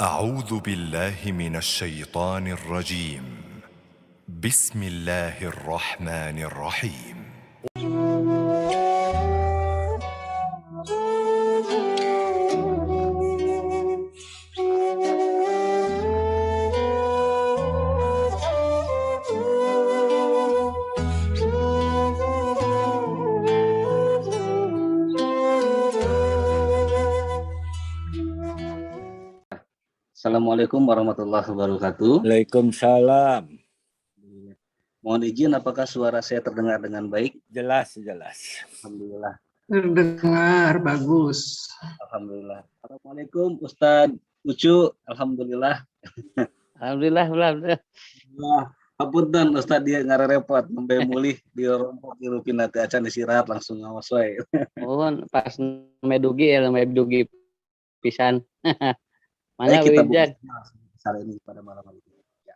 أعوذ بالله من الشيطان الرجيم. بسم الله الرحمن الرحيم. Assalamualaikum warahmatullahi wabarakatuh. Waalaikumsalam. Mohon izin, apakah suara saya terdengar dengan baik? Jelas. Alhamdulillah. Terdengar bagus. Alhamdulillah. Assalamualaikum Ustadz Ucu. Alhamdulillah. Alhamdulillah. Wah, hapunten Ustadz dia ngarepot membe mulih di rompok di lupin nanti acan istirahat langsung ngawas wae. Mohon pas medugi pisan. Mana Baik, kita buka Wijad? hari ini pada malam hari ini. Ya.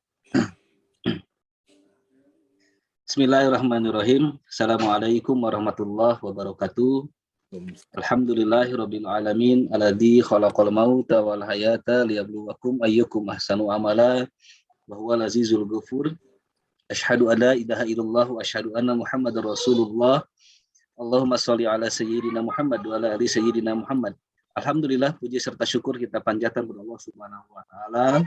Bismillahirrahmanirrahim. Assalamualaikum warahmatullahi wabarakatuh. Alhamdulillahirabbil alamin alladzi khalaqal mauta wal hayata liyabluwakum ayyukum ahsanu amala wa huwal azizul ghafur. Asyhadu an la ilaha illallah wa asyhadu anna Muhammadar Rasulullah. Allahumma shalli ala sayyidina Muhammad wa ala ali sayyidina Muhammad. Alhamdulillah, puji serta syukur kita panjatkan kepada Allah Subhanahu wa taala.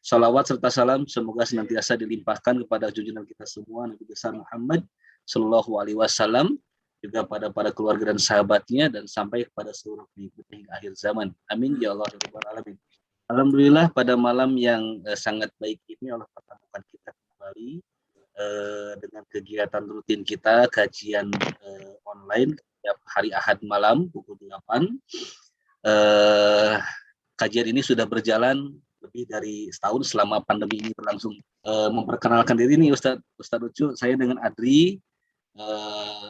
Salawat serta salam semoga senantiasa dilimpahkan kepada junjungan kita semua Nabi besar Muhammad sallallahu alaihi wasallam, juga pada para keluarga dan sahabatnya, dan sampai kepada seluruh pengikutnya hingga akhir zaman. Amin ya Allah ya rabbal alamin. Alhamdulillah, pada malam yang sangat baik ini Allah pertemukan kita kembali dengan kegiatan rutin kita, kajian online setiap hari Ahad malam pukul 8. Kajian ini sudah berjalan lebih dari setahun selama pandemi ini berlangsung. Memperkenalkan diri nih Ustadz Ucu, saya dengan Adri,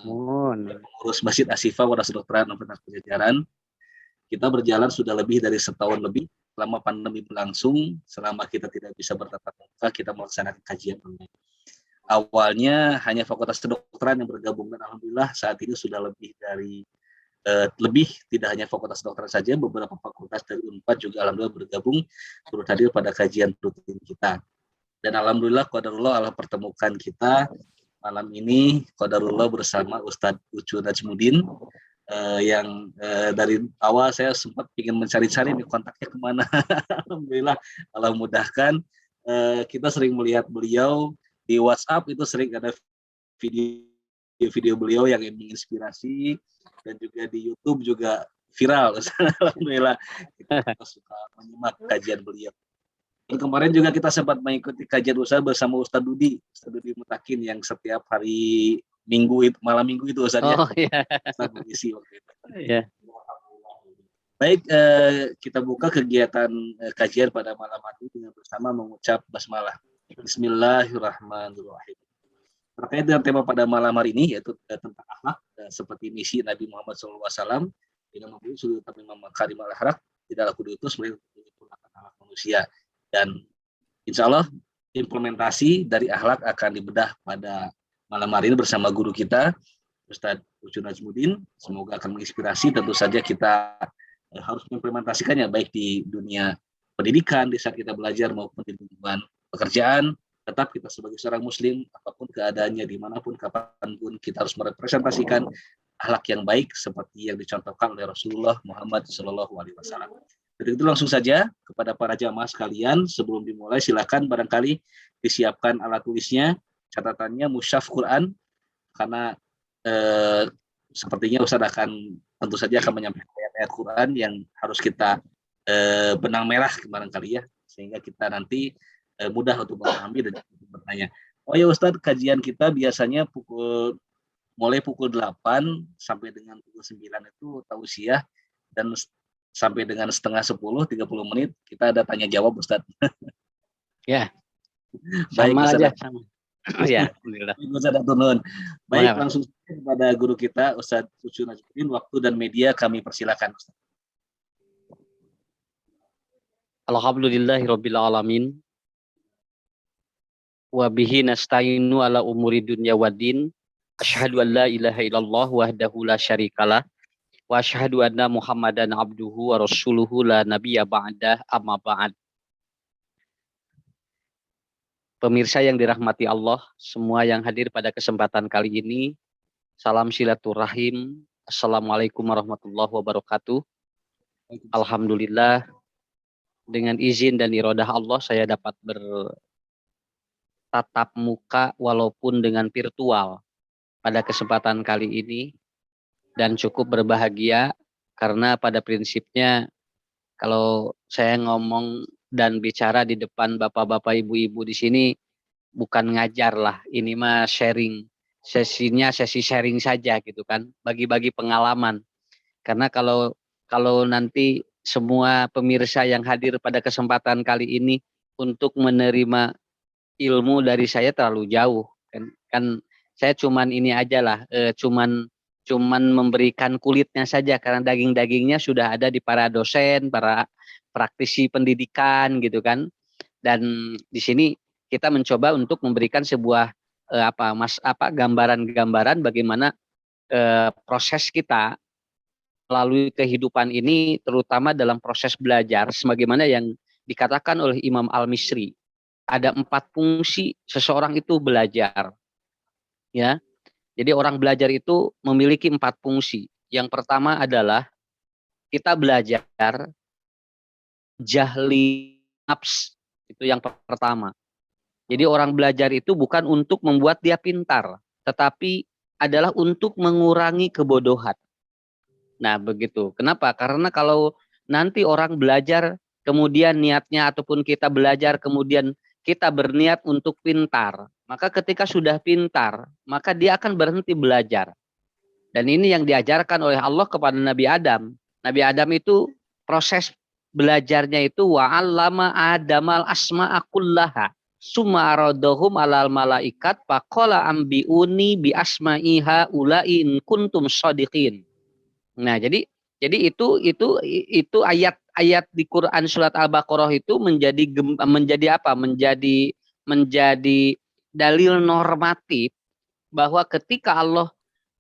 pengurus Masjid Ashifa Wadah Kedokteran Universitas Pajajaran. Kita berjalan sudah lebih dari setahun lebih selama pandemi berlangsung. Selama kita tidak bisa bertatap muka, kita melaksanakan kajian online. Awalnya hanya Fakultas Kedokteran yang bergabung, dan alhamdulillah saat ini sudah lebih dari tidak hanya Fakultas Kedokteran saja, beberapa fakultas dari Unpad juga alhamdulillah bergabung turut hadir pada kajian rutin kita. Dan alhamdulillah qadarullah Allah pertemukan kita malam ini, qadarullah bersama Ustadz Ucu Najmuddin, yang dari awal saya sempat ingin mencari-cari nih kontaknya kemana. Alhamdulillah Allah mudahkan. Kita sering melihat beliau di WhatsApp, itu sering ada video beliau yang menginspirasi, dan juga di YouTube juga viral. Alhamdulillah kita suka menyimak kajian beliau. Dan kemarin juga kita sempat mengikuti kajian usaha bersama Ustadz Dudi Mutakin yang setiap hari Minggu itu, malam Minggu itu Ustadz. Oh iya. Ustadz mengisi waktu itu. Iya. Baik, kita buka kegiatan kajian pada malam hari dengan bersama mengucap basmalah. Bismillahirrahmanirrahim. Terkait dengan tema pada malam hari ini, yaitu tentang akhlak, seperti misi Nabi Muhammad SAW, dengan memberi sudut tamimah makarimul akhlak, tidak laku diutus melainkan akhlak manusia. Dan insya Allah implementasi dari akhlak akan dibedah pada malam hari ini bersama guru kita, Ustadz Ucu Najmuddin. Semoga akan menginspirasi. Tentu saja kita harus mengimplementasikannya baik di dunia pendidikan, di saat kita belajar, maupun di lingkungan pekerjaan. Tetap kita sebagai seorang muslim, apapun keadaannya, dimanapun, kapanpun, kita harus merepresentasikan akhlak yang baik seperti yang dicontohkan oleh Rasulullah Muhammad SAW. Jadi itu langsung saja kepada para jamaah sekalian, sebelum dimulai silakan barangkali disiapkan alat tulisnya, catatannya mushaf Quran, karena sepertinya Ustaz tentu saja akan menyampaikan ayat-ayat Quran yang harus kita benang merah barangkali ya, sehingga kita nanti mudah untuk memahami dan bertanya. Oh ya Ustadz, kajian kita biasanya mulai pukul 8 sampai dengan pukul 9 itu tausiah, dan sampai dengan setengah 10, 30 menit kita ada tanya jawab Ustadz. Ya. Baik, sama Ustadz. aja sama. Ya, alhamdulillah. Baik, langsung kepada guru kita Ustadz Ucu Najmuddin, waktu dan media kami persilakan Ustadz. Alhamdulillahirabbil alamin. Wa bihi nasta'inu ala umuri dunya waddin. Asyhadu an la ilaha illallah wahdahu la syarikalah wa asyhadu anna Muhammadan abduhu wa rasuluhu la nabiyya ba'dah, amma ba'd. Pemirsa yang dirahmati Allah, semua yang hadir pada kesempatan kali ini, salam silaturahim. Assalamualaikum warahmatullahi wabarakatuh. Alhamdulillah, dengan izin dan iradah Allah, saya dapat bertatap muka walaupun dengan virtual pada kesempatan kali ini, dan cukup berbahagia karena pada prinsipnya kalau saya ngomong dan bicara di depan bapak-bapak, ibu-ibu di sini bukan ngajar lah, ini mah sharing, sesinya sesi sharing saja gitu kan, bagi-bagi pengalaman. Karena kalau nanti semua pemirsa yang hadir pada kesempatan kali ini untuk menerima ilmu dari saya terlalu jauh kan saya cuman ini aja lah, cuman memberikan kulitnya saja karena daging-dagingnya sudah ada di para dosen, para praktisi pendidikan gitu kan. Dan di sini kita mencoba untuk memberikan sebuah gambaran-gambaran bagaimana proses kita melalui kehidupan ini, terutama dalam proses belajar, sebagaimana yang dikatakan oleh Imam Al-Misri, ada 4 fungsi seseorang itu belajar, ya. Jadi orang belajar itu memiliki 4 fungsi. Yang pertama adalah kita belajar jahli nafs, itu yang pertama. Jadi orang belajar itu bukan untuk membuat dia pintar, tetapi adalah untuk mengurangi kebodohan. Nah, begitu. Kenapa? Karena kalau nanti orang belajar, kemudian niatnya ataupun kita belajar, kemudian kita berniat untuk pintar, maka ketika sudah pintar, maka dia akan berhenti belajar. Dan ini yang diajarkan oleh Allah kepada Nabi Adam. Nabi Adam itu proses belajarnya itu wa'allama adamal asma'a kullaha summa aradahum alal malaikat faqala ambiuni bi asma'iha ulai in kuntum shadiqin. Nah, jadi itu ayat di Quran surat Al-Baqarah itu menjadi apa? Menjadi dalil normatif bahwa ketika Allah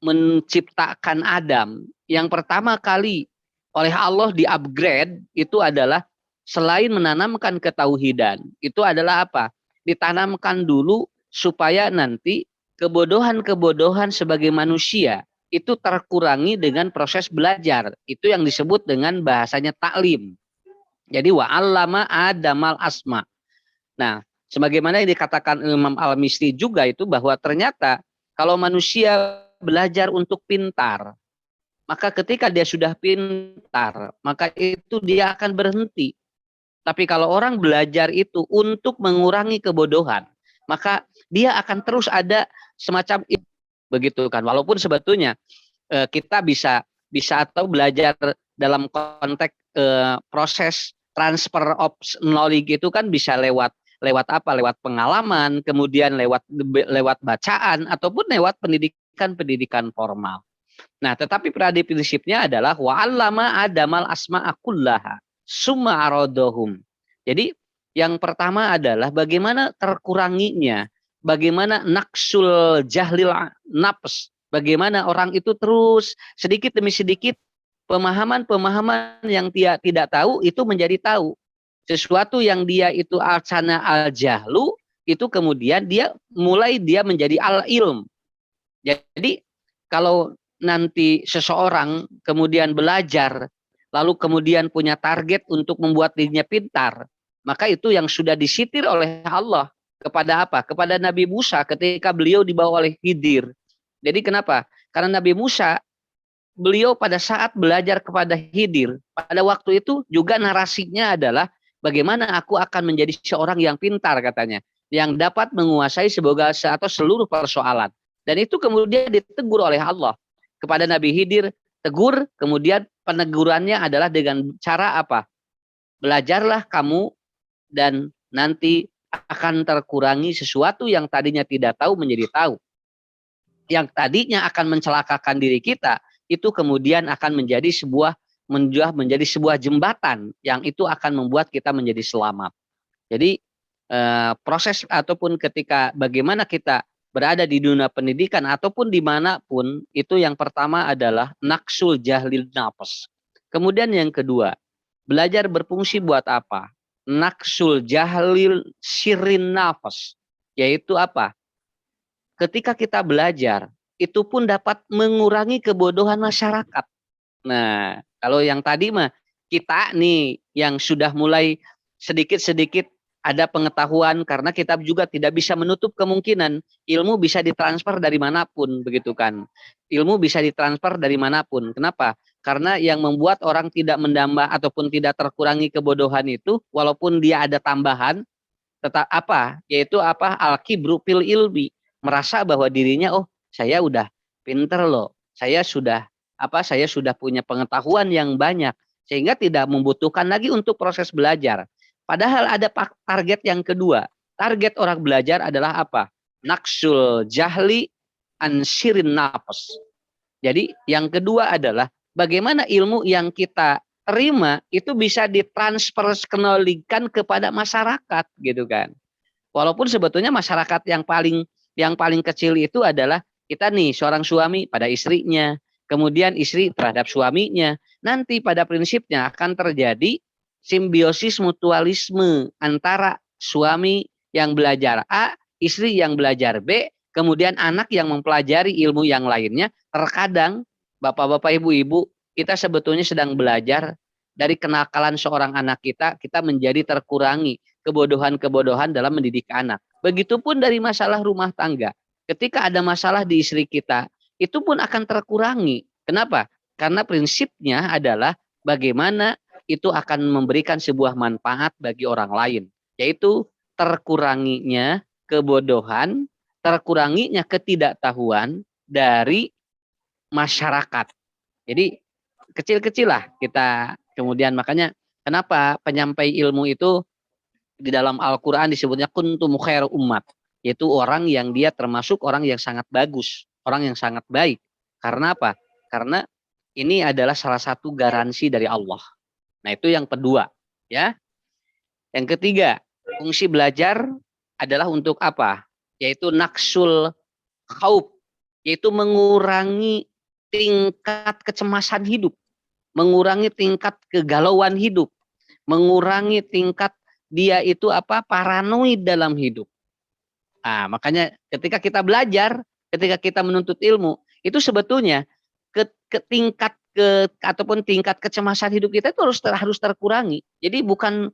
menciptakan Adam, yang pertama kali oleh Allah di-upgrade itu adalah selain menanamkan ketauhidan, itu adalah apa? Ditanamkan dulu supaya nanti kebodohan-kebodohan sebagai manusia itu terkurangi dengan proses belajar. Itu yang disebut dengan bahasanya taklim. Jadi wa'allama adamal asma. Nah, sebagaimana yang dikatakan Imam Al-Misri juga itu bahwa ternyata kalau manusia belajar untuk pintar, maka ketika dia sudah pintar, maka itu dia akan berhenti. Tapi kalau orang belajar itu untuk mengurangi kebodohan, maka dia akan terus ada semacam itu, begitu kan. Walaupun sebetulnya kita bisa atau belajar dalam konteks proses transfer of knowledge itu kan bisa lewat apa? Lewat pengalaman, kemudian lewat bacaan ataupun lewat pendidikan formal. Nah, tetapi pada prinsipnya adalah wa'allama adamal asma'a kullaha summa aradahum. Jadi yang pertama adalah bagaimana terkuranginya, bagaimana naksul jahlil nafs, bagaimana orang itu terus sedikit demi sedikit pemahaman-pemahaman yang dia tidak tahu itu menjadi tahu. Sesuatu yang dia itu al-sana al-jahlu, itu kemudian dia menjadi al-ilm. Jadi kalau nanti seseorang kemudian belajar, lalu kemudian punya target untuk membuat dirinya pintar, maka itu yang sudah disitir oleh Allah kepada apa? Kepada Nabi Musa ketika beliau dibawa oleh Khidir. Jadi kenapa? Karena Nabi Musa, beliau pada saat belajar kepada Khidir, pada waktu itu juga narasinya adalah bagaimana aku akan menjadi seorang yang pintar katanya, yang dapat menguasai seluruh persoalan. Dan itu kemudian ditegur oleh Allah kepada Nabi Khidir, tegur, kemudian penegurannya adalah dengan cara apa? Belajarlah kamu dan nanti akan terkurangi sesuatu yang tadinya tidak tahu menjadi tahu. Yang tadinya akan mencelakakan diri kita, itu kemudian akan menjadi sebuah jembatan yang itu akan membuat kita menjadi selamat. Jadi proses ataupun ketika bagaimana kita berada di dunia pendidikan ataupun dimanapun, itu yang pertama adalah naksul jahlil nafs. Kemudian yang kedua, belajar berfungsi buat apa? Naksul jahlil sirin nafs. yaitu apa? Ketika kita belajar, itu pun dapat mengurangi kebodohan masyarakat. Nah, kalau yang tadi mah kita nih yang sudah mulai sedikit-sedikit ada pengetahuan karena kita juga tidak bisa menutup kemungkinan ilmu bisa ditransfer dari manapun, begitu kan? Ilmu bisa ditransfer dari manapun. Kenapa? Karena yang membuat orang tidak menambah ataupun tidak terkurangi kebodohan itu, walaupun dia ada tambahan, tetap apa? Yaitu apa? Al-kibru fil ilmi, merasa bahwa dirinya, oh saya udah pinter loh, saya sudah saya sudah punya pengetahuan yang banyak sehingga tidak membutuhkan lagi untuk proses belajar. Padahal ada target yang kedua. Target orang belajar adalah apa? Naksul jahli ansirin nafs. Jadi yang kedua adalah bagaimana ilmu yang kita terima itu bisa ditransfer kenalikan kepada masyarakat, gitu kan. Walaupun sebetulnya masyarakat yang paling kecil itu adalah kita nih seorang suami pada istrinya, kemudian istri terhadap suaminya. Nanti pada prinsipnya akan terjadi simbiosis mutualisme antara suami yang belajar A, istri yang belajar B, kemudian anak yang mempelajari ilmu yang lainnya. Terkadang bapak-bapak, ibu-ibu, kita sebetulnya sedang belajar dari kenakalan seorang anak kita menjadi terkurangi kebodohan-kebodohan dalam mendidik anak. Begitupun dari masalah rumah tangga. Ketika ada masalah di istri kita, itu pun akan terkurangi. Kenapa? Karena prinsipnya adalah bagaimana itu akan memberikan sebuah manfaat bagi orang lain. Yaitu terkuranginya kebodohan, terkuranginya ketidaktahuan dari masyarakat. Jadi kecil-kecil lah kita kemudian, makanya kenapa penyampai ilmu itu di dalam Al-Quran disebutnya kuntum khair umat, yaitu orang yang dia termasuk orang yang sangat bagus, orang yang sangat baik. Karena apa? Karena ini adalah salah satu garansi dari Allah. Nah, itu yang kedua, ya. Yang ketiga, fungsi belajar adalah untuk apa? Yaitu naksul khauf, yaitu mengurangi tingkat kecemasan hidup, mengurangi tingkat kegalauan hidup, mengurangi tingkat dia itu paranoid dalam hidup. Nah, makanya ketika kita belajar, ketika kita menuntut ilmu, itu sebetulnya ataupun tingkat kecemasan hidup kita itu harus terkurangi. Jadi bukan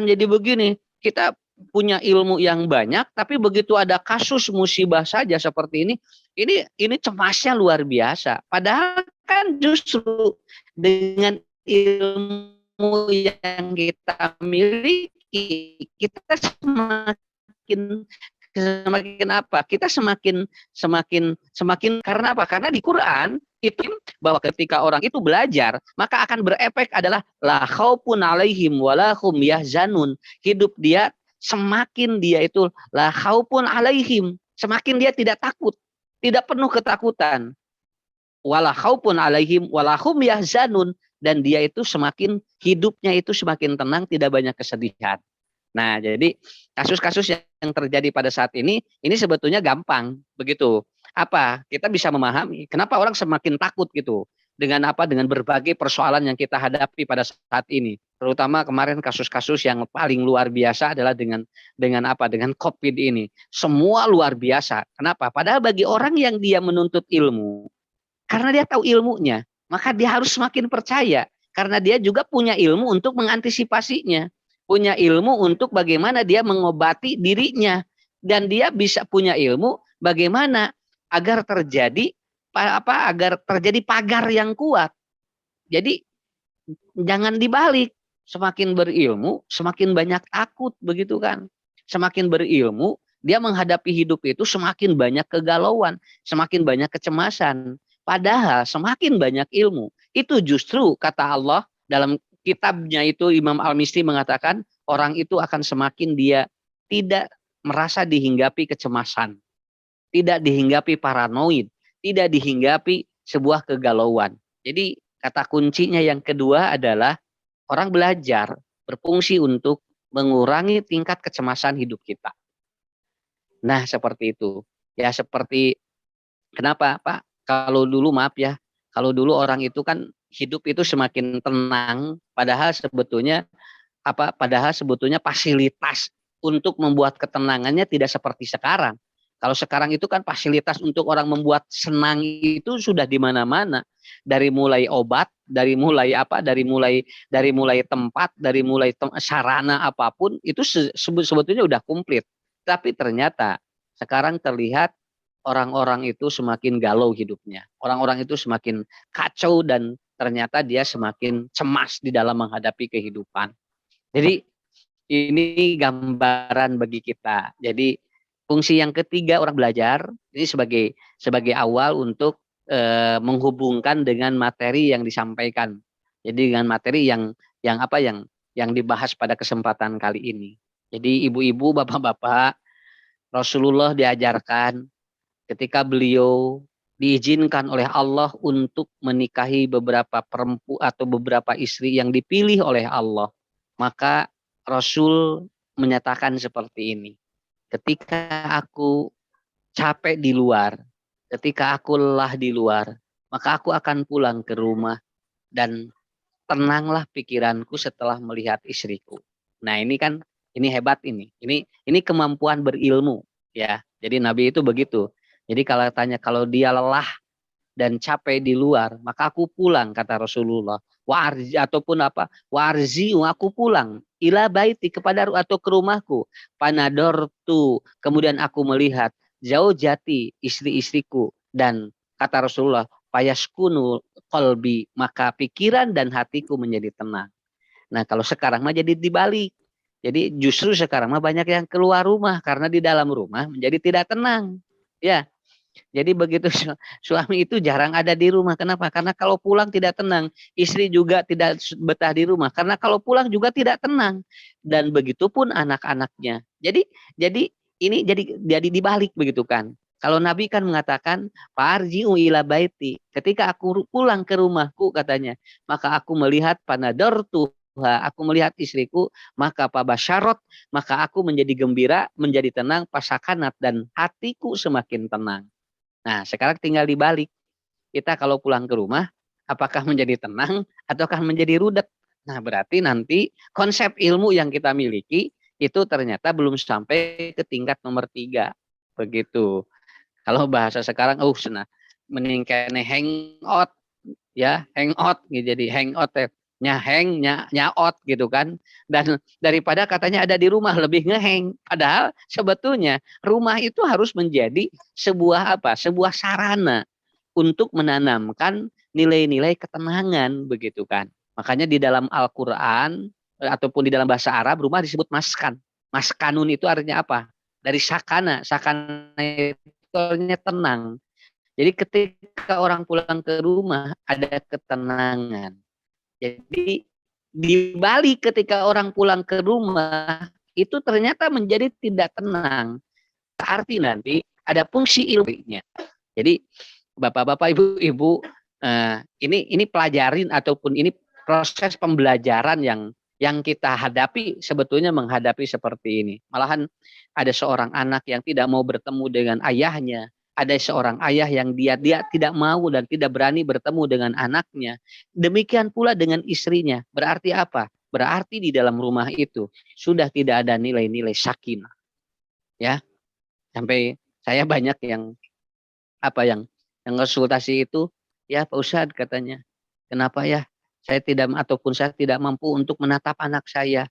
jadi begini, kita punya ilmu yang banyak, tapi begitu ada kasus musibah saja seperti ini cemasnya luar biasa. Padahal kan justru dengan ilmu yang kita miliki, kita semakin apa? Kita semakin karena apa? Karena di Quran itu bahwa ketika orang itu belajar, maka akan berefek adalah la khaufun alaihim wala hum yahzanun. Hidup dia semakin dia itu la khaufun alaihim, semakin dia tidak takut, tidak penuh ketakutan. Wala khaufun alaihim wala hum yahzanun, dan dia itu semakin hidupnya itu semakin tenang, tidak banyak kesedihan. Nah, jadi kasus-kasus yang terjadi pada saat ini sebetulnya gampang begitu. Kita bisa memahami kenapa orang semakin takut gitu dengan dengan berbagai persoalan yang kita hadapi pada saat ini. Terutama kemarin kasus-kasus yang paling luar biasa adalah dengan COVID ini. Semua luar biasa. Kenapa? Padahal bagi orang yang dia menuntut ilmu, karena dia tahu ilmunya, maka dia harus semakin percaya karena dia juga punya ilmu untuk mengantisipasinya. Punya ilmu untuk bagaimana dia mengobati dirinya, dan dia bisa punya ilmu bagaimana agar terjadi pagar yang kuat. Jadi jangan dibalik, semakin berilmu semakin banyak takut, begitu kan. Semakin berilmu dia menghadapi hidup itu semakin banyak kegalauan, semakin banyak kecemasan. Padahal semakin banyak ilmu itu justru kata Allah dalam kitabnya itu, Imam Al-Misri mengatakan orang itu akan semakin dia tidak merasa dihinggapi kecemasan, tidak dihinggapi paranoid, tidak dihinggapi sebuah kegalauan. Jadi kata kuncinya yang kedua adalah orang belajar berfungsi untuk mengurangi tingkat kecemasan hidup kita. Nah, seperti itu. Ya, seperti kenapa, Pak? Kalau dulu kalau dulu orang itu kan hidup itu semakin tenang, padahal sebetulnya fasilitas untuk membuat ketenangannya tidak seperti sekarang. Kalau sekarang itu kan fasilitas untuk orang membuat senang itu sudah di mana-mana. Dari mulai obat, dari mulai tempat, dari mulai sarana apapun itu sebetulnya udah komplit. Tapi ternyata sekarang terlihat orang-orang itu semakin galau hidupnya. Orang-orang itu semakin kacau dan ternyata dia semakin cemas di dalam menghadapi kehidupan. Jadi ini gambaran bagi kita. Jadi fungsi yang ketiga orang belajar ini sebagai awal untuk menghubungkan dengan materi yang disampaikan. Jadi dengan materi yang dibahas pada kesempatan kali ini. Jadi ibu-ibu, bapak-bapak, Rasulullah diajarkan ketika beliau diizinkan oleh Allah untuk menikahi beberapa perempuan atau beberapa istri yang dipilih oleh Allah, maka Rasul menyatakan seperti ini. Ketika aku capek di luar, ketika aku lelah di luar, maka aku akan pulang ke rumah dan tenanglah pikiranku setelah melihat istriku. Nah, ini hebat ini. Ini kemampuan berilmu ya. Jadi Nabi itu begitu. Jadi kalau dia lelah dan capek di luar, maka aku pulang kata Rasulullah. Aku pulang ila baiti atau ke rumahku. Panadortu, kemudian aku melihat jauh jati istri-istriku dan kata Rasulullah, payaskunu qalbi, maka pikiran dan hatiku menjadi tenang. Nah, kalau sekarang mah jadi dibalik. Jadi justru sekarang mah banyak yang keluar rumah karena di dalam rumah menjadi tidak tenang. Ya. Jadi begitu suami itu jarang ada di rumah. Kenapa? Karena kalau pulang tidak tenang. Istri juga tidak betah di rumah. Karena kalau pulang juga tidak tenang. Dan begitu pun anak-anaknya. Jadi ini jadi dibalik begitu kan. Kalau Nabi kan mengatakan, "Farji'u ila baiti." Ketika aku pulang ke rumahku katanya, maka aku melihat panadortu, aku melihat istriku, maka pabasyarot, maka aku menjadi gembira, menjadi tenang, pasakanat, dan hatiku semakin tenang. Nah, sekarang tinggal dibalik. Kita kalau pulang ke rumah, apakah menjadi tenang ataukah menjadi rudet? Nah, berarti nanti konsep ilmu yang kita miliki itu ternyata belum sampai ke tingkat nomor 3. Begitu. Kalau bahasa sekarang, mending kene hangout, ya, hangout, jadi hangout nyaot gitu kan. Dan daripada katanya ada di rumah lebih ngeheng. Padahal sebetulnya rumah itu harus menjadi sebuah sarana untuk menanamkan nilai-nilai ketenangan begitu kan. Makanya di dalam Al-Qur'an ataupun di dalam bahasa Arab rumah disebut maskan. Maskanun itu artinya apa? Dari sakana. Sakana itu artinya tenang. Jadi ketika orang pulang ke rumah ada ketenangan. Jadi di Bali ketika orang pulang ke rumah itu ternyata menjadi tidak tenang. Arti nanti ada fungsi ilmunya. Jadi bapak-bapak, ibu-ibu, ini pelajarin ataupun ini proses pembelajaran yang kita hadapi sebetulnya menghadapi seperti ini. Malahan ada seorang anak yang tidak mau bertemu dengan ayahnya. Ada seorang ayah yang dia tidak mau dan tidak berani bertemu dengan anaknya. Demikian pula dengan istrinya. Berarti apa? Berarti di dalam rumah itu sudah tidak ada nilai-nilai sakinah. Ya. Sampai saya banyak yang konsultasi itu, ya Pak Ustadz katanya, kenapa ya saya tidak mampu untuk menatap anak saya.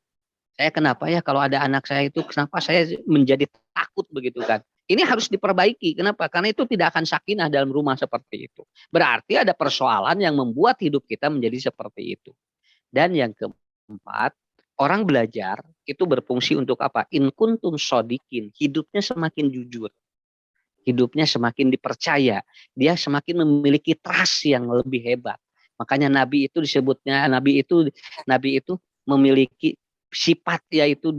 Saya kenapa ya kalau ada anak saya itu, kenapa saya menjadi takut begitu kan. Ini harus diperbaiki. Kenapa? Karena itu tidak akan sakinah dalam rumah seperti itu. Berarti ada persoalan yang membuat hidup kita menjadi seperti itu. Dan yang keempat, orang belajar itu berfungsi untuk apa? In kuntum shodikin. Hidupnya semakin jujur. Hidupnya semakin dipercaya. Dia semakin memiliki trust yang lebih hebat. Makanya Nabi itu disebutnya, Nabi itu memiliki sifat, yaitu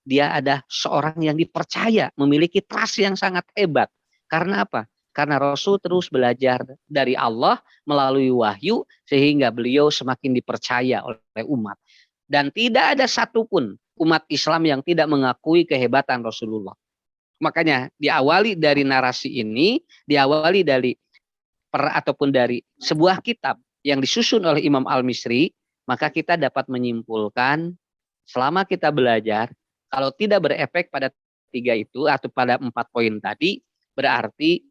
dia ada seorang yang dipercaya, memiliki trust yang sangat hebat. Karena apa? Karena Rasul terus belajar dari Allah melalui wahyu sehingga beliau semakin dipercaya oleh umat. Dan tidak ada satupun umat Islam yang tidak mengakui kehebatan Rasulullah. Makanya diawali dari narasi ini, diawali dari dari sebuah kitab yang disusun oleh Imam Al-Misri, maka kita dapat menyimpulkan selama kita belajar, Kalau tidak berefek pada 3 itu atau pada 4 poin tadi, berarti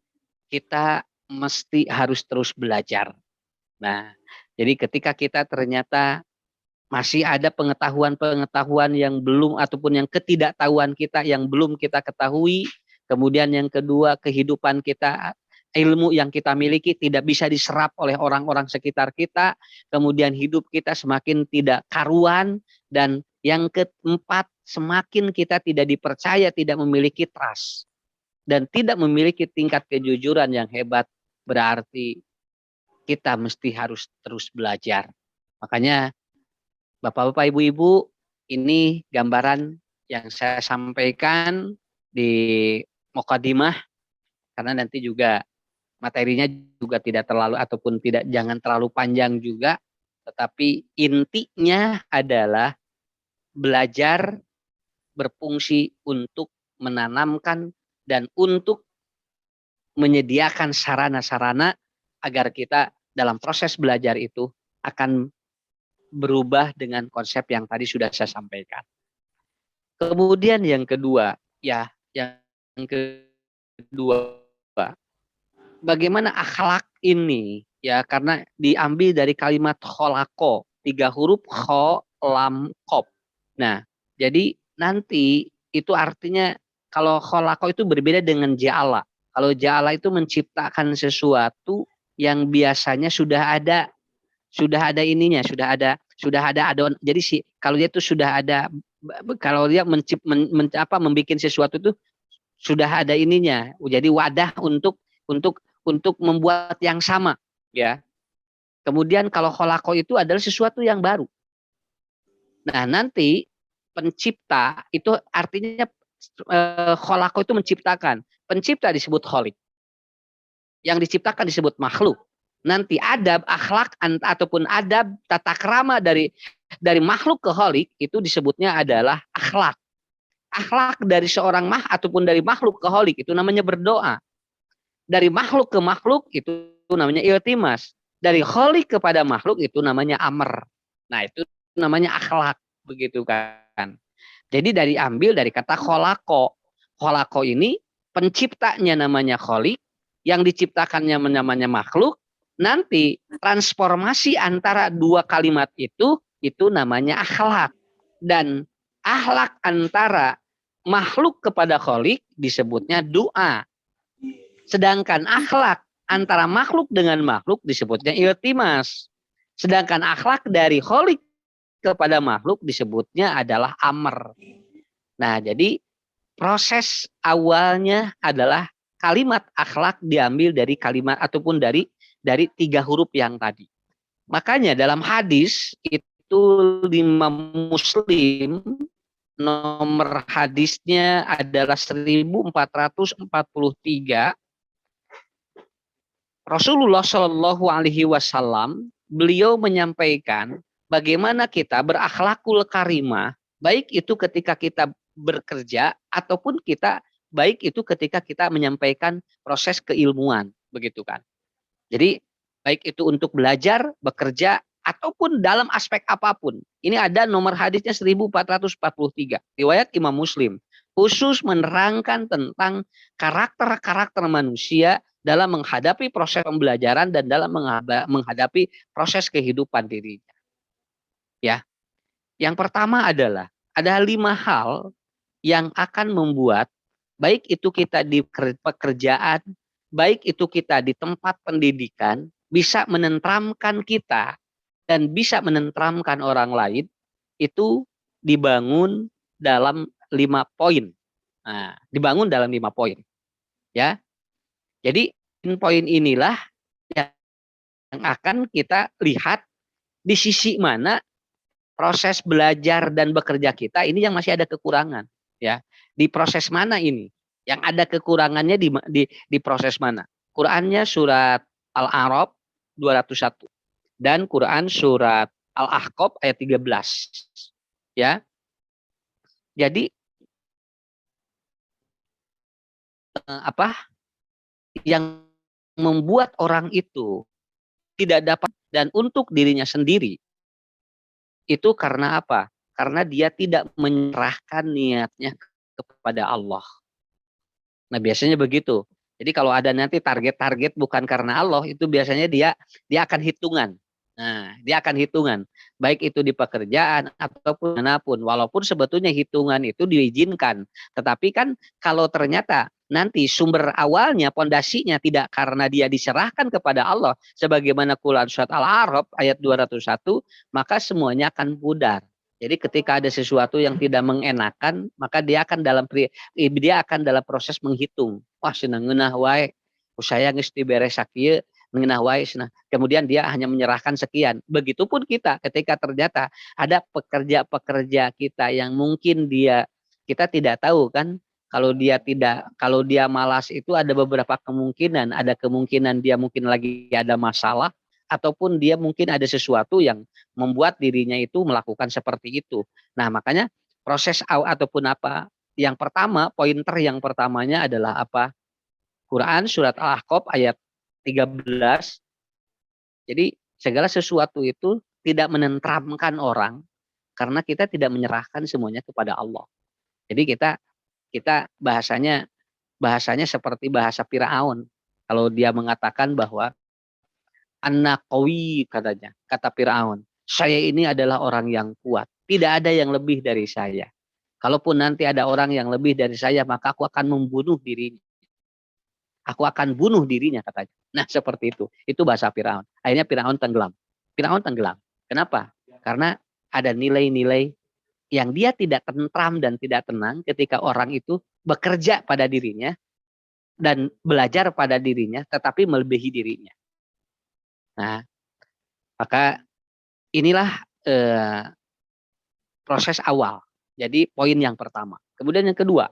kita mesti harus terus belajar. Nah, jadi ketika kita ternyata masih ada pengetahuan-pengetahuan yang belum ataupun yang ketidaktahuan kita yang belum kita ketahui, kemudian yang kedua kehidupan kita, ilmu yang kita miliki tidak bisa diserap oleh orang-orang sekitar kita, kemudian hidup kita semakin tidak karuan, dan yang keempat semakin kita tidak dipercaya, tidak memiliki trust dan tidak memiliki tingkat kejujuran yang hebat, berarti kita mesti harus terus belajar. Makanya Bapak-bapak, Ibu-ibu, ini gambaran yang saya sampaikan di mukadimah, karena nanti juga materinya juga tidak terlalu ataupun jangan terlalu panjang juga, tetapi intinya adalah belajar berfungsi untuk menanamkan dan untuk menyediakan sarana-sarana agar kita dalam proses belajar itu akan berubah dengan konsep yang tadi sudah saya sampaikan. Kemudian yang kedua, bagaimana akhlak ini, ya, karena diambil dari kalimat kholako, 3 huruf kho, lam, kop. Nah, jadi nanti itu artinya kalau kholako itu berbeda dengan ja'ala. Kalau ja'ala itu menciptakan sesuatu yang biasanya sudah ada ininya, sudah ada adonan. Jadi kalau dia itu sudah ada, kalau dia membuat sesuatu itu sudah ada ininya. Jadi wadah untuk membuat yang sama, ya. Kemudian kalau kholako itu adalah sesuatu yang baru. Nah, nanti pencipta itu artinya kholako itu menciptakan. Pencipta disebut kholik. Yang diciptakan disebut makhluk. Nanti adab, akhlak ataupun adab tata krama dari makhluk ke kholik itu disebutnya adalah akhlak. Akhlak dari seorang ataupun dari makhluk ke kholik itu namanya berdoa. Dari makhluk ke makhluk itu namanya iltimas. Dari kholik kepada makhluk itu namanya amr. Nah, itu namanya akhlak, begitu kan. Jadi diambil dari kata kholako. Kholako ini penciptanya namanya kholik, yang diciptakannya namanya makhluk. Nanti transformasi antara 2 kalimat itu namanya akhlak. Dan akhlak antara makhluk kepada kholik disebutnya doa. Sedangkan akhlak antara makhluk dengan makhluk disebutnya iltimas. Sedangkan akhlak dari kholik kepada makhluk disebutnya adalah amr. Nah, jadi proses awalnya adalah kalimat akhlak diambil dari kalimat ataupun dari 3 huruf yang tadi. Makanya dalam hadis itu Imam Muslim nomor hadisnya adalah 1443. Rasulullah Shallallahu Alaihi Wasallam beliau menyampaikan bagaimana kita berakhlakul karimah, baik itu ketika kita bekerja ataupun baik itu ketika kita menyampaikan proses keilmuan, begitu kan. Jadi baik itu untuk belajar, bekerja, ataupun dalam aspek apapun. Ini ada nomor hadisnya 1443. Riwayat Imam Muslim. Khusus menerangkan tentang karakter-karakter manusia dalam menghadapi proses pembelajaran dan dalam menghadapi proses kehidupan dirinya. Ya. Yang pertama adalah ada 5 hal yang akan membuat baik itu kita di pekerjaan, baik itu kita di tempat pendidikan, bisa menenteramkan kita dan bisa menenteramkan orang lain, itu dibangun dalam 5 poin. Nah, dibangun dalam 5 poin. Ya. Jadi poin inilah yang akan kita lihat di sisi mana proses belajar dan bekerja kita ini yang masih ada kekurangan, ya. Di proses mana ini? Yang ada kekurangannya di proses mana? Qurannya surat Al-A'raf 201 dan Quran surat Al-Ahqaf ayat 13. Ya. Jadi yang membuat orang itu tidak dapat dan untuk dirinya sendiri itu karena apa? Karena dia tidak menyerahkan niatnya kepada Allah. Nah, biasanya begitu. Jadi kalau ada nanti target-target bukan karena Allah, itu biasanya dia akan hitungan. Nah, dia akan hitungan. Baik itu di pekerjaan ataupun manapun. Walaupun sebetulnya hitungan itu diizinkan. Tetapi kan kalau ternyata nanti sumber awalnya, pondasinya tidak karena dia diserahkan kepada Allah. Sebagaimana Quran surat Al-A'raf ayat 201, maka semuanya akan pudar. Jadi ketika ada sesuatu yang tidak mengenakan, maka dia akan dalam proses menghitung. Wah, senang ngeunah wae. Saya geus diberes sakieu, ngeunah wae cenah. Kemudian dia hanya menyerahkan sekian. Begitupun kita ketika ternyata ada pekerja-pekerja kita yang mungkin kita tidak tahu kan, kalau dia malas itu ada beberapa kemungkinan. Ada kemungkinan dia mungkin lagi ada masalah, ataupun dia mungkin ada sesuatu yang membuat dirinya itu melakukan seperti itu. Nah, makanya proses ataupun apa, yang pertama, pointer yang pertamanya adalah apa? Quran surat Al-Ahqaf ayat 13. Jadi segala sesuatu itu tidak menenteramkan orang karena kita tidak menyerahkan semuanya kepada Allah. Jadi kita bahasanya seperti bahasa Firaun. Kalau dia mengatakan bahwa An-Naqawi katanya, kata Firaun, saya ini adalah orang yang kuat, tidak ada yang lebih dari saya. Kalaupun nanti ada orang yang lebih dari saya, maka aku akan membunuh dirinya. Aku akan bunuh dirinya katanya. Nah, seperti itu. Itu bahasa Firaun. Akhirnya Firaun tenggelam. Firaun tenggelam. Kenapa? Karena ada nilai-nilai yang dia tidak tentram dan tidak tenang ketika orang itu bekerja pada dirinya dan belajar pada dirinya, tetapi melebihi dirinya. Nah, maka inilah proses awal. Jadi poin yang pertama. Kemudian yang kedua,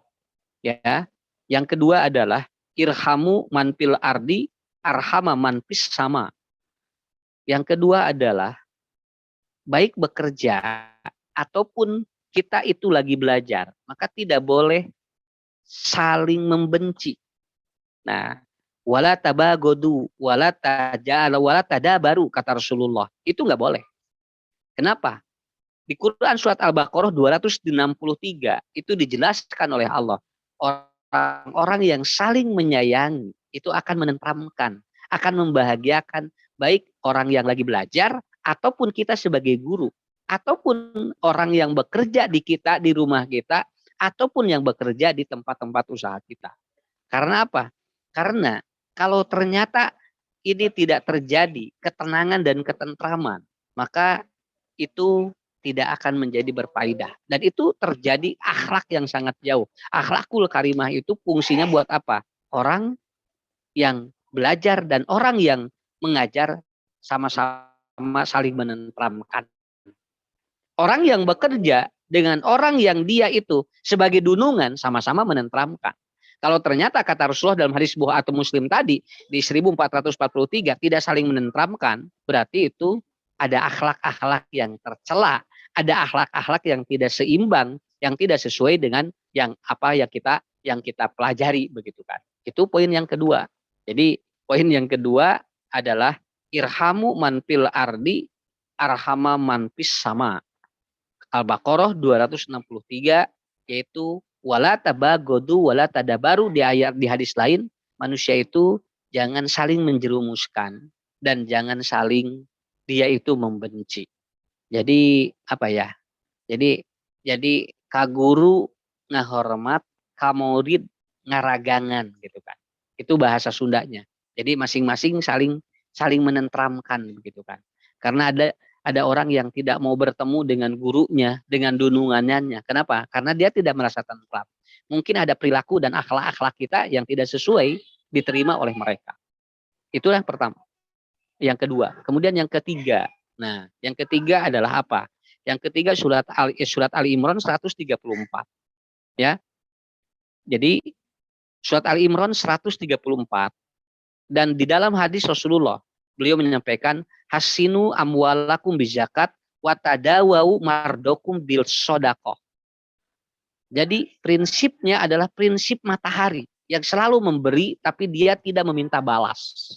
ya, yang kedua adalah irhamu man fil ardi arhama man fis sama. Yang kedua adalah baik bekerja ataupun kita itu lagi belajar, maka tidak boleh saling membenci. Nah, wala tabagodu, wala tadabaru, kata Rasulullah. Itu nggak boleh. Kenapa? Di Quran surat Al-Baqarah 263 itu dijelaskan oleh Allah. Orang-orang yang saling menyayangi itu akan menenteramkan, akan membahagiakan baik orang yang lagi belajar ataupun kita sebagai guru, ataupun orang yang bekerja di rumah kita, ataupun yang bekerja di tempat-tempat usaha kita. Karena apa? Karena kalau ternyata ini tidak terjadi ketenangan dan ketentraman, maka itu tidak akan menjadi berfaedah. Dan itu terjadi akhlak yang sangat jauh. Akhlakul karimah itu fungsinya buat apa? Orang yang belajar dan orang yang mengajar sama-sama saling menenteramkan. Orang yang bekerja dengan orang yang dia itu sebagai dunungan sama-sama menenteramkan. Kalau ternyata kata Rasulullah dalam hadis Bukhari atau Muslim tadi di 1443 tidak saling menenteramkan, berarti itu ada akhlak-akhlak yang tercela, ada akhlak-akhlak yang tidak seimbang, yang tidak sesuai dengan yang kita pelajari, begitu kan. Itu poin yang kedua. Jadi poin yang kedua adalah irhamu man fil ardi arhama man fis sama. Al-Baqarah 263, yaitu wala tabagodu wala tadabaru. Di hadis lain, manusia itu jangan saling menjerumuskan dan jangan saling dia itu membenci. Jadi apa ya? Jadi kaguru ngahormat, kamurid ngaragangan gitu kan. Itu bahasa Sundanya. Jadi masing-masing saling menenteramkan begitu kan. Karena ada orang yang tidak mau bertemu dengan gurunya, dengan dunungannya. Kenapa? Karena dia tidak merasa tentram. Mungkin ada perilaku dan akhlak-akhlak kita yang tidak sesuai diterima oleh mereka. Itulah yang pertama. Yang kedua. Kemudian yang ketiga. Nah, yang ketiga adalah apa? Yang ketiga surat Ali Imran 134. Ya. Jadi surat Ali Imran 134. Dan di dalam hadis Rasulullah, beliau menyampaikan hasinu amwalakum bizakat wa tadawau mardokum bil sodaqah. Jadi prinsipnya adalah prinsip matahari yang selalu memberi tapi dia tidak meminta balas.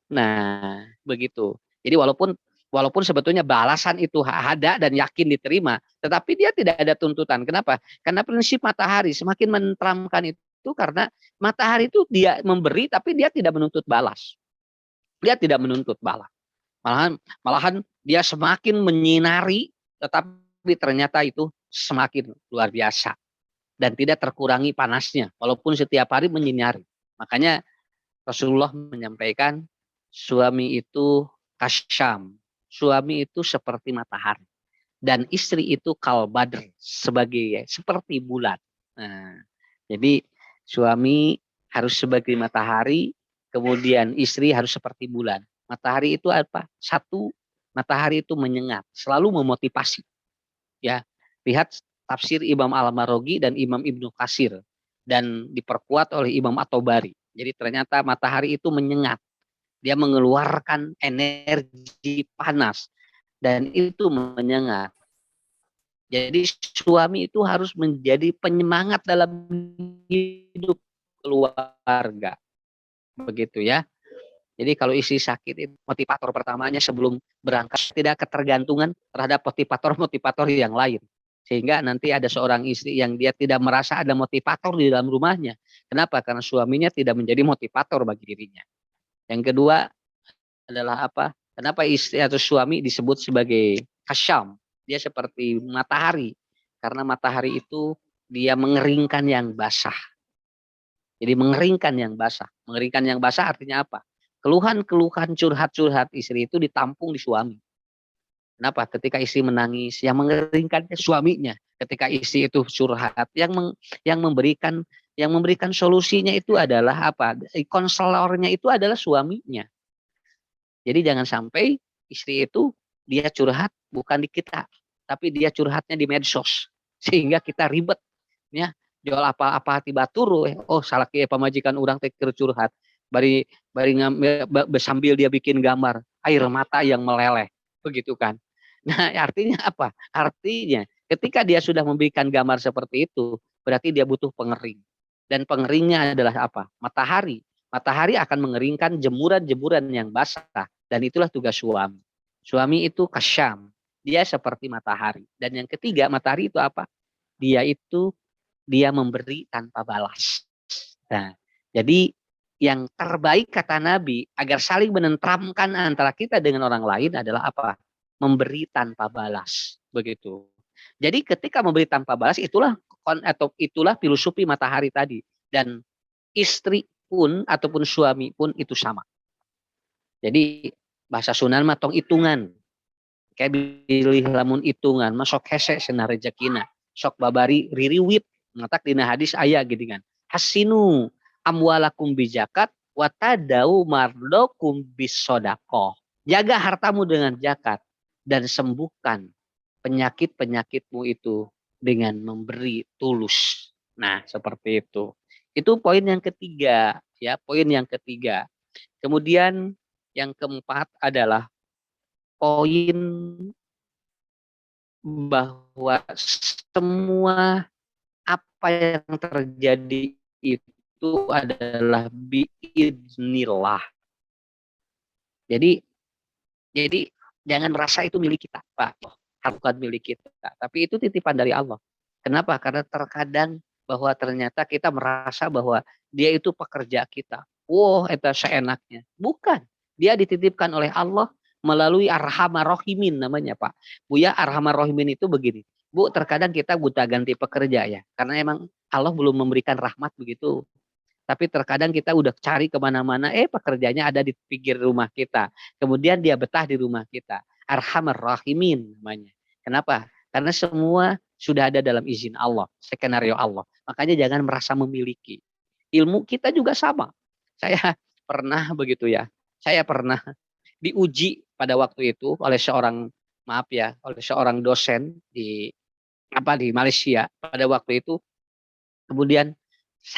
Nah, begitu. Jadi walaupun Walaupun sebetulnya balasan itu ada dan yakin diterima, tetapi dia tidak ada tuntutan. Kenapa? Karena prinsip matahari semakin menenteramkan itu karena matahari itu dia memberi tapi dia tidak menuntut balas. Dia tidak menuntut balas. Malahan dia semakin menyinari, tetapi ternyata itu semakin luar biasa dan tidak terkurangi panasnya walaupun setiap hari menyinari. Makanya Rasulullah menyampaikan suami itu kasyam, suami itu seperti matahari dan istri itu kal badr, seperti bulan. Nah, jadi suami harus sebagai matahari, kemudian istri harus seperti bulan. Matahari itu apa? Satu, matahari itu menyengat, selalu memotivasi. Ya, lihat tafsir Imam Al-Maraghi dan Imam Ibnu Katsir dan diperkuat oleh Imam At-Tabari. Jadi ternyata matahari itu menyengat. Dia mengeluarkan energi panas dan itu menyengat. Jadi suami itu harus menjadi penyemangat dalam hidup keluarga. Begitu ya. Jadi kalau istri sakit, motivator pertamanya sebelum berangkat tidak ketergantungan terhadap motivator-motivator yang lain. Sehingga nanti ada seorang istri yang dia tidak merasa ada motivator di dalam rumahnya. Kenapa? Karena suaminya tidak menjadi motivator bagi dirinya. Yang kedua adalah apa? Kenapa istri atau suami disebut sebagai kasyam? Dia seperti matahari. Karena matahari itu dia mengeringkan yang basah. Jadi mengeringkan yang basah. Mengeringkan yang basah artinya apa? Keluhan-keluhan curhat-curhat istri itu ditampung di suami. Kenapa? Ketika istri menangis, yang mengeringkannya suaminya. Ketika istri itu curhat, yang memberikan solusinya itu adalah apa? Konselornya itu adalah suaminya. Jadi jangan sampai istri itu dia curhat bukan di kita, tapi dia curhatnya di medsos sehingga kita ribet. Ya, jual apa-apa hati batur, oh salah ke pamajikan orang teh curhat. Bari sambil dia bikin gambar air mata yang meleleh, begitu kan. Nah, artinya apa? Artinya ketika dia sudah memberikan gambar seperti itu, berarti dia butuh pengering. Dan pengeringnya adalah apa? Matahari. Matahari akan mengeringkan jemuran-jemuran yang basah dan itulah tugas suami. Suami itu kasyam, dia seperti matahari. Dan yang ketiga, matahari itu apa? Dia memberi tanpa balas. Nah, jadi yang terbaik kata Nabi agar saling menenteramkan antara kita dengan orang lain adalah apa? Memberi tanpa balas. Begitu. Jadi ketika memberi tanpa balas itulah filosofi matahari tadi. Dan istri pun ataupun suami pun itu sama. Jadi bahasa Sunan mah tong hitungan. Kayak pilih lamun hitungan masuk hese cenah rezekina. Sok babari ririwit ngatak dina hadis aya gitu kan. Hasinu amwalakum bizakat wa tadau mardokum bisodaqah. Jaga hartamu dengan zakat dan sembuhkan penyakit-penyakitmu itu dengan memberi tulus. Nah, seperti itu. Itu poin yang ketiga, ya, poin yang ketiga. Kemudian yang keempat adalah poin bahwa semua apa yang terjadi itu adalah biidznillah. Jadi jangan merasa itu milik kita, Pak. Bukan milik kita, tapi itu titipan dari Allah. Kenapa? Karena terkadang bahwa ternyata kita merasa bahwa dia itu pekerja kita. Wow, itu seenaknya. Bukan. Dia dititipkan oleh Allah melalui Arhamar Rahimin namanya, Pak. Buya, Arhamar Rahimin itu begini. Bu, terkadang kita buta ganti pekerja ya. Karena emang Allah belum memberikan rahmat begitu. Tapi terkadang kita udah cari kemana-mana, pekerjanya ada di pinggir rumah kita. Kemudian dia betah di rumah kita. Arhamar Rahimin namanya. Kenapa? Karena semua sudah ada dalam izin Allah, skenario Allah. Makanya jangan merasa memiliki. Ilmu kita juga sama. Saya pernah begitu ya. Saya pernah diuji pada waktu itu oleh seorang dosen di Malaysia pada waktu itu. Kemudian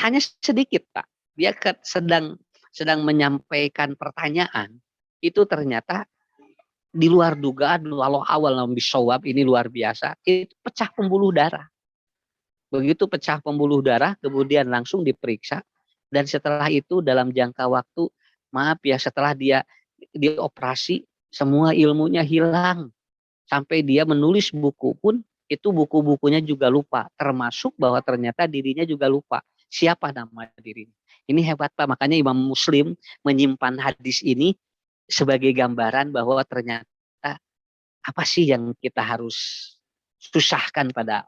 hanya sedikit, Pak. Dia sedang menyampaikan pertanyaan. Itu ternyata di luar dugaan, walau awal nabi syawab ini luar biasa. Itu pecah pembuluh darah. Begitu pecah pembuluh darah, kemudian langsung diperiksa. Dan setelah itu dalam jangka waktu, setelah dia dioperasi, semua ilmunya hilang. Sampai dia menulis buku pun, itu buku-bukunya juga lupa. Termasuk bahwa ternyata dirinya juga lupa. Siapa nama dirinya. Ini hebat Pak, makanya Imam Muslim menyimpan hadis ini sebagai gambaran bahwa ternyata apa sih yang kita harus susahkan pada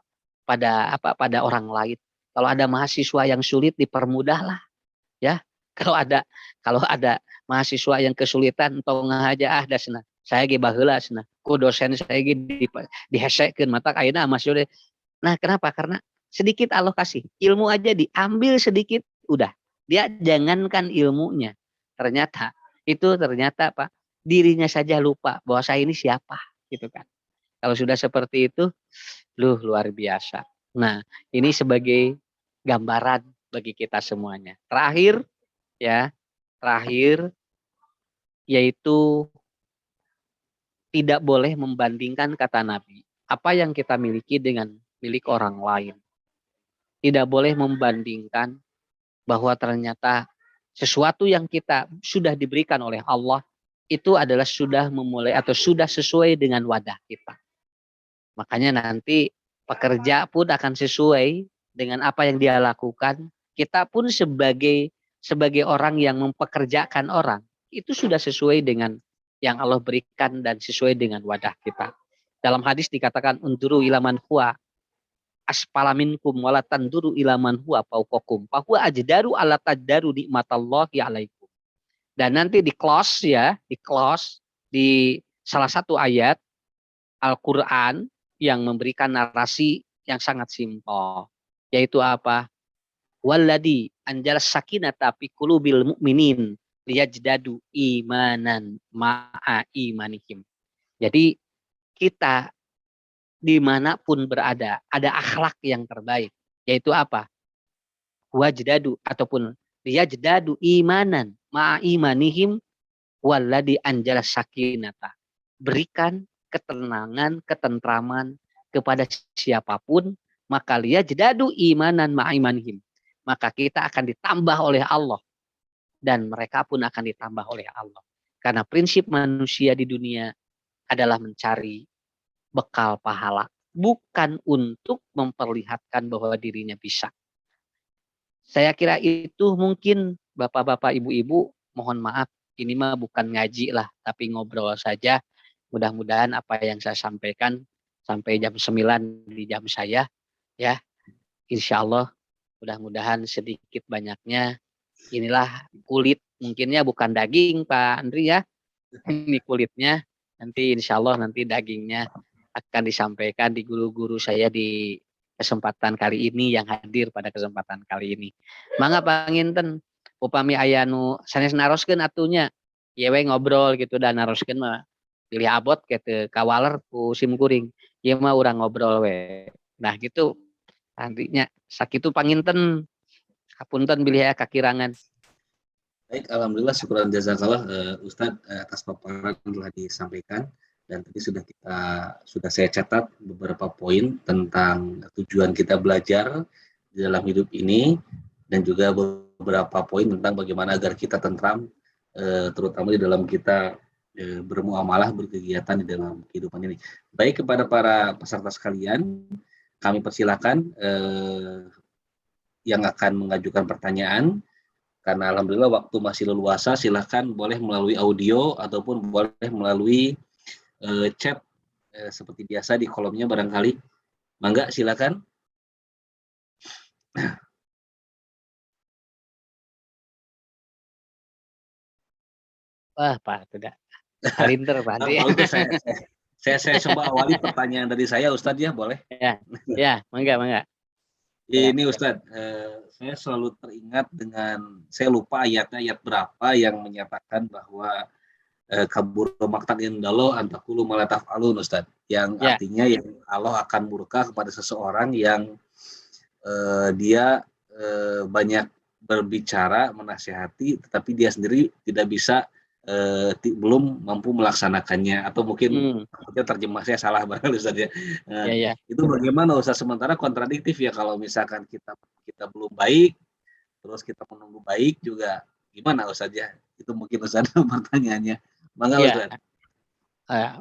orang lain. Kalau ada mahasiswa yang sulit dipermudahlah, ya. Kalau ada mahasiswa yang kesulitan atau ngaja dasna saya ge baheula cenah ku dosen saya ge dihesekeun mata ayeuna mahasiswa. Nah, kenapa? Karena sedikit Allah kasih ilmu aja diambil sedikit udah. Dia jangankan ilmunya. Ternyata Pak, dirinya saja lupa bahwa saya ini siapa gitu kan. Kalau sudah seperti itu luar biasa. Nah, ini sebagai gambaran bagi kita semuanya. Terakhir yaitu tidak boleh membandingkan, kata Nabi, apa yang kita miliki dengan milik orang lain. Tidak boleh membandingkan bahwa ternyata sesuatu yang kita sudah diberikan oleh Allah itu adalah sudah memulai atau sudah sesuai dengan wadah kita. Makanya nanti pekerja pun akan sesuai dengan apa yang dia lakukan. Kita pun sebagai orang yang mempekerjakan orang, itu sudah sesuai dengan yang Allah berikan dan sesuai dengan wadah kita. Dalam hadis dikatakan unduru ilaman huwa asfala minkum wala tanduru ilaman huwa fauqakum fa huwa ajdaru ala tajdaru nikmatallahi alaikum. Dan nanti di close di salah satu ayat Al-Qur'an yang memberikan narasi yang sangat simpel, yaitu apa? Walladzi anjala sakinata fi qulubil mu'minin liyajdadu imanan ma'a imanihim. Jadi kita dimanapun berada ada akhlak yang terbaik, yaitu apa? Wajdadu ataupun liyajdadu imanan ma'a imanihim walladzi anjala sakinata. Berikan ketenangan, ketentraman kepada siapapun, maka liyajdadu imanan ma'a imanihim. Maka kita akan ditambah oleh Allah dan mereka pun akan ditambah oleh Allah. Karena prinsip manusia di dunia adalah mencari bekal pahala, bukan untuk memperlihatkan bahwa dirinya bisa. Saya kira itu mungkin Bapak-bapak, Ibu-ibu, mohon maaf, ini mah bukan ngaji lah, tapi ngobrol saja. Mudah-mudahan apa yang saya sampaikan sampai jam 9 di jam saya, ya, insya Allah mudah-mudahan sedikit banyaknya inilah kulit, mungkinnya bukan daging Pak Andri ya, ini kulitnya, nanti insya Allah nanti dagingnya akan disampaikan di guru-guru saya di kesempatan kali ini yang hadir pada kesempatan kali ini. Mangga panginten upami aya nu sanes naroskeun atunya ye we ngobrol gitu dan naroskeun mah pilih abot kitu kawaler ku sim kuring ieu mah urang ngobrol we. Nah gitu nantinya sakitu panginten kapunten bilih aya kakirangan. Baik, alhamdulillah syukuran jazakallah Ustadz atas paparan yang telah disampaikan, dan tadi sudah saya catat beberapa poin tentang tujuan kita belajar di dalam hidup ini, dan juga beberapa poin tentang bagaimana agar kita tentram, terutama di dalam kita bermuamalah, berkegiatan di dalam kehidupan ini. Baik, kepada para peserta sekalian, kami persilakan yang akan mengajukan pertanyaan. Karena alhamdulillah waktu masih leluasa, silakan boleh melalui audio ataupun boleh melalui chat seperti biasa di kolomnya barangkali. Mangga silakan. Wah Pak, tidak kalinter Pak. Saya coba awali pertanyaan dari saya Ustadz ya, boleh? Ya, mangga. Ini Ustadz, saya selalu teringat dengan, saya lupa ayatnya, ayat berapa yang menyatakan bahwa kabur maktan indallah antakulu malataf alun Ustadz, yang artinya yang Allah akan murka kepada seseorang yang dia banyak berbicara, menasihati, tetapi dia sendiri tidak bisa, belum mampu melaksanakannya, atau mungkin terjemah saya salah banget Ustaz ya. Itu bagaimana Ustaz, sementara kontradiktif ya, kalau misalkan kita belum baik terus kita menunggu baik juga, gimana Ustaz ya? Itu mungkin Ustaz pertanyaannya. Mangga Ustaz.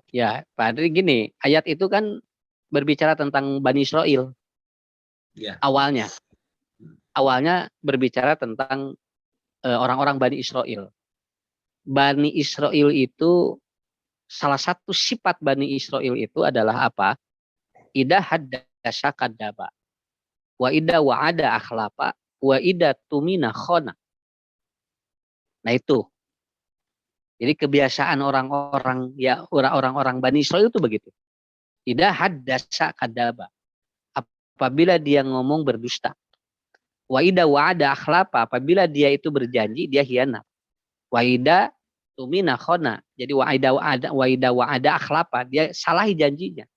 Ya, Pak Adri gini, ayat itu kan berbicara tentang Bani Israel Ya. awalnya. Awalnya berbicara tentang orang-orang Bani Israel. Bani Israel itu salah satu sifat Bani Israel itu adalah apa? Ida haddasa kadaba. Wa ida wa'ada akhlafa. Wa ida tumina khona. Nah itu. Jadi kebiasaan orang-orang ya orang-orang Bani Israel itu begitu. Ida haddasa kadaba. Apabila dia ngomong berdusta. Wa ida wa'ada akhlafa. Apabila dia itu berjanji, dia hianat. Wa ida tumina khona. Jadi wa'ida wa'ada akhlafa. Dia salahi janjinya.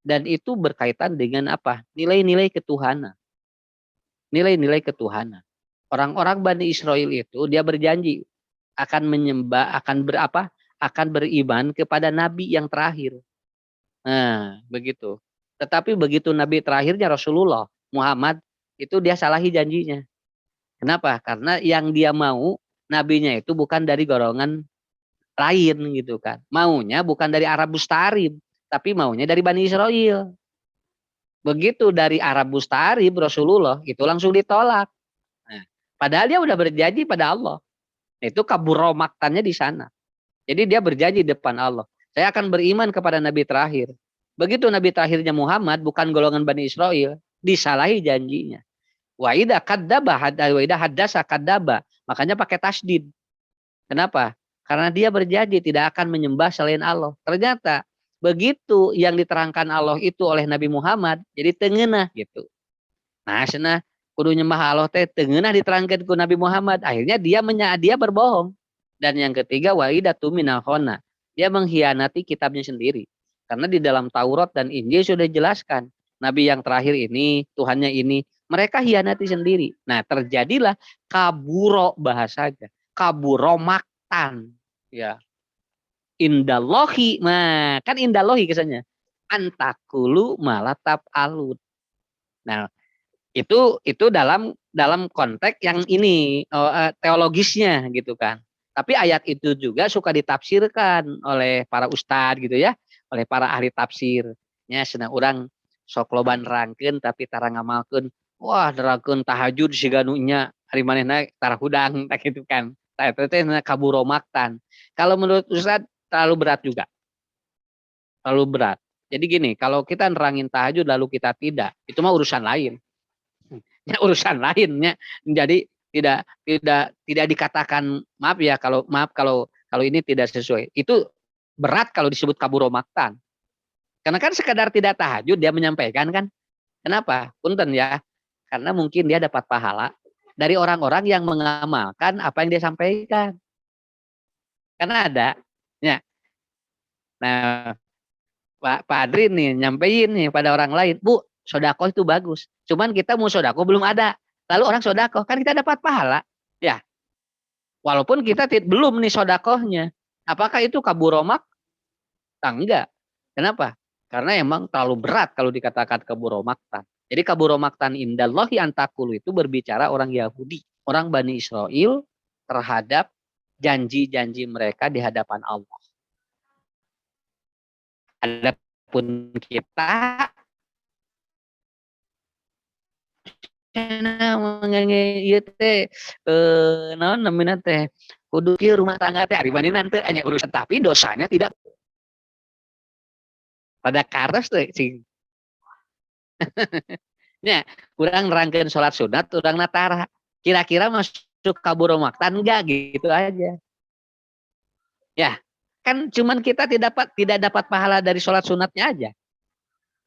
Dan itu berkaitan dengan apa? Nilai-nilai ketuhanan. Nilai-nilai ketuhanan. Orang-orang Bani Israel itu dia berjanji akan menyembah, akan beriman kepada nabi yang terakhir. Nah, begitu. Tetapi begitu nabi terakhirnya Rasulullah Muhammad itu dia salahi janjinya. Kenapa? Karena yang dia mau nabinya itu bukan dari golongan lain gitu kan. Maunya bukan dari Arab Mustarib, tapi maunya dari Bani Israel. Begitu dari Arab Mustarib Rasulullah itu langsung ditolak. Nah, padahal dia udah berjanji pada Allah. Itu kaburomaktannya di sana. Jadi dia berjanji depan Allah. Saya akan beriman kepada Nabi terakhir. Begitu Nabi terakhirnya Muhammad bukan golongan Bani Israel, disalahi janjinya. Wa idza kadzaba wa idza haddasa kadzaba. Makanya pakai tasdid. Kenapa? Karena dia berjanji tidak akan menyembah selain Allah. Ternyata begitu yang diterangkan Allah itu oleh Nabi Muhammad, jadi tengenah gitu. Nah, cenah kudu nyembah Allah teh tengenah diterangkan ku Nabi Muhammad. Akhirnya dia berbohong. Dan yang ketiga waidatu minal khona. Dia mengkhianati kitabnya sendiri. Karena di dalam Taurat dan Injil sudah dijelaskan, nabi yang terakhir ini, Tuhannya ini, mereka hianati sendiri. Nah, terjadilah kaburo bahasanya, kaburo maktan, ya. Indallahi, nah kan indallahi kesannya. Antakulu malatab alud. Nah, itu dalam konteks yang ini teologisnya gitu kan. Tapi ayat itu juga suka ditafsirkan oleh para ustadz gitu ya, oleh para ahli tafsirnya. Senang orang sok loban rangkeun tapi tara ngamalkeun. Wah, nerangkeun tahajud siganunya hari manehna tara hudang tak gitu kan. Tah eta teh kaburomaktan. Kalau menurut ustadz terlalu berat juga. Terlalu berat. Jadi gini, kalau kita nerangin tahajud lalu kita tidak, itu mah urusan lain. Ya, urusan lainnya. Jadi tidak dikatakan maaf kalau ini tidak sesuai. Itu berat kalau disebut kaburomaktan. Karena kan sekadar tidak tahajud dia menyampaikan kan. Kenapa? Punten ya. Karena mungkin dia dapat pahala dari orang-orang yang mengamalkan apa yang dia sampaikan. Karena ada ya. Nah, Pak Adri nih nyampein nih pada orang lain, Bu, sodako itu bagus. Cuman kita mau sodako belum ada. Lalu orang sodako kan kita dapat pahala, ya. Walaupun kita belum nih sodakohnya, apakah itu kaburomak? Enggak. Kenapa? Karena emang terlalu berat kalau dikatakan kaburomaktan. Jadi kaburomaktan indallahi antakulu itu berbicara orang Yahudi, orang Bani Israel terhadap janji-janji mereka di hadapan Allah. Adapun kita ieu teh naon namina teh kudu kieu rumah tangga teh ari manehna teh hanya urusan tapi dosanya tidak pada kares teh sing nya kurang nerangkeun salat sunat urang natara kira-kira masuk kaburomaktan enggak gitu aja ya kan cuman kita tidak dapat pahala dari sholat sunatnya aja.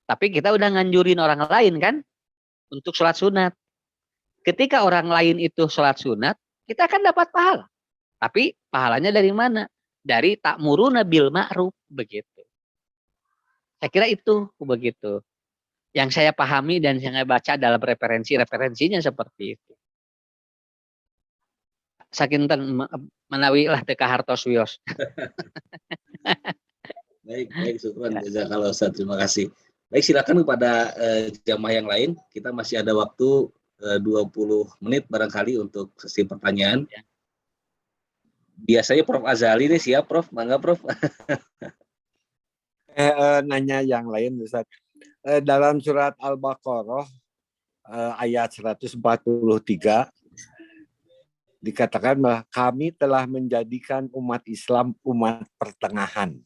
Tapi kita udah nganjurin orang lain kan untuk sholat sunat. Ketika orang lain itu sholat sunat, kita akan dapat pahala. Tapi pahalanya dari mana? Dari ta'muruna bil ma'ruf begitu. Saya kira itu begitu. Yang saya pahami dan yang saya baca dalam referensinya seperti itu. Sakinten menawi lah teka hartos wios. Baik, syukran jazakallahu Ustaz. Terima kasih. Baik, silakan kepada jamaah yang lain. Kita masih ada waktu 20 menit barangkali untuk sesi pertanyaan. Biasanya Prof Azali nih siap, Prof. Mangga, Prof. Nanya yang lain, Ustaz. Dalam surat Al-Baqarah ayat 143 dikatakan bahwa kami telah menjadikan umat Islam umat pertengahan.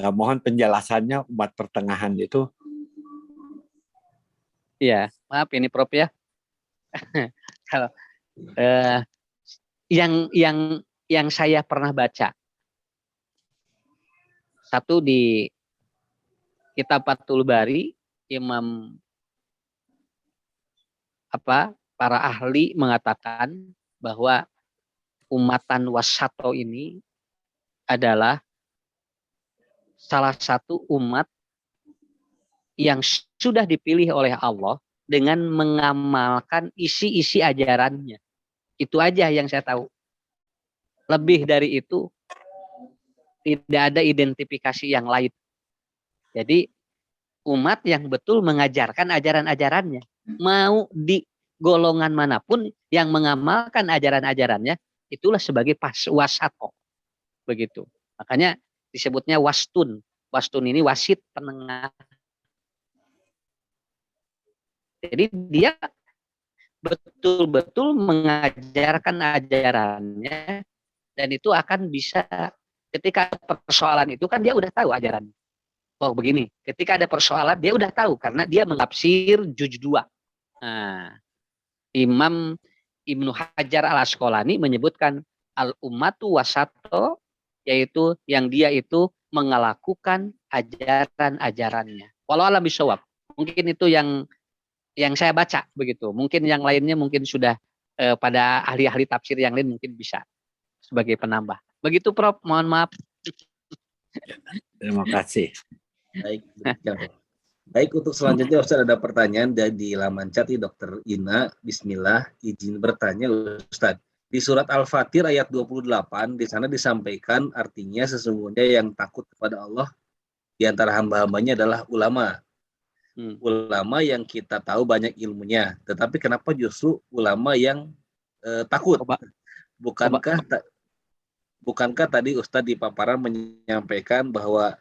Nah, mohon penjelasannya umat pertengahan itu. Iya, maaf ini Prof ya. Kalau yang saya pernah baca, satu di Kitab Fathul Bari, para ahli mengatakan bahwa umatan wasato ini adalah salah satu umat yang sudah dipilih oleh Allah dengan mengamalkan isi-isi ajarannya. Itu aja yang saya tahu. Lebih dari itu tidak ada identifikasi yang lain. Jadi umat yang betul mengajarkan ajaran-ajarannya, mau di golongan manapun yang mengamalkan ajaran-ajarannya, itulah sebagai wasato. Begitu. Makanya disebutnya wastun. Wastun ini wasit, penengah. Jadi dia betul-betul mengajarkan ajarannya, dan itu akan bisa ketika persoalan itu kan dia udah tahu ajarannya. Oh begini, ketika ada persoalan dia udah tahu karena dia menafsir juz 2. Nah, Imam Ibnu Hajar al-Asqalani menyebutkan al-ummatu wasato, yaitu yang dia itu melakukan ajaran-ajarannya. Walau alam bisawab. Mungkin itu yang saya baca begitu. Mungkin yang lainnya mungkin sudah pada ahli-ahli tafsir yang lain mungkin bisa sebagai penambah. Begitu Prof, mohon maaf. Terima kasih. Baik, untuk selanjutnya Ustaz ada pertanyaan dari laman chat Dr. Ina. Bismillah, izin bertanya Ustaz. Di surat Al-Fatir ayat 28 di sana disampaikan artinya sesungguhnya yang takut kepada Allah di antara hamba-hambanya adalah ulama. Ulama yang kita tahu banyak ilmunya, tetapi kenapa justru ulama yang takut? Bukankah tadi Ustadz di paparan menyampaikan bahwa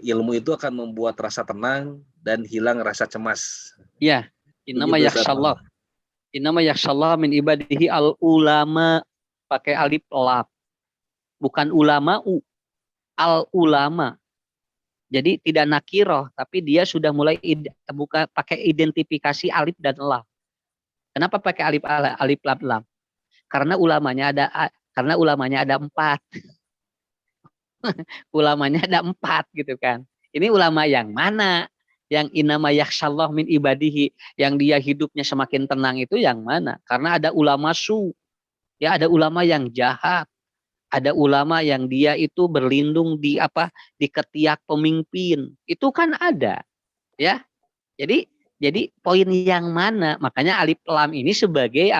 ilmu itu akan membuat rasa tenang dan hilang rasa cemas? Ya, innama yakhshallah. Innama yakhshallah min ibadihi al ulama, pakai alif lam. Bukan ulama al ulama. Jadi tidak nakiroh, tapi dia sudah mulai pakai identifikasi alif dan lam. Kenapa pakai alif lam? Karena ulamanya ada 4. Ulamanya ada 4 gitu kan. Ini ulama yang mana? Yang innama yakhshallah min ibadihi, yang dia hidupnya semakin tenang itu yang mana? Karena ada ulama ya ada ulama yang jahat. Ada ulama yang dia itu berlindung di ketiak pemimpin. Itu kan ada, ya. Jadi poin yang mana? Makanya alif lam ini sebagai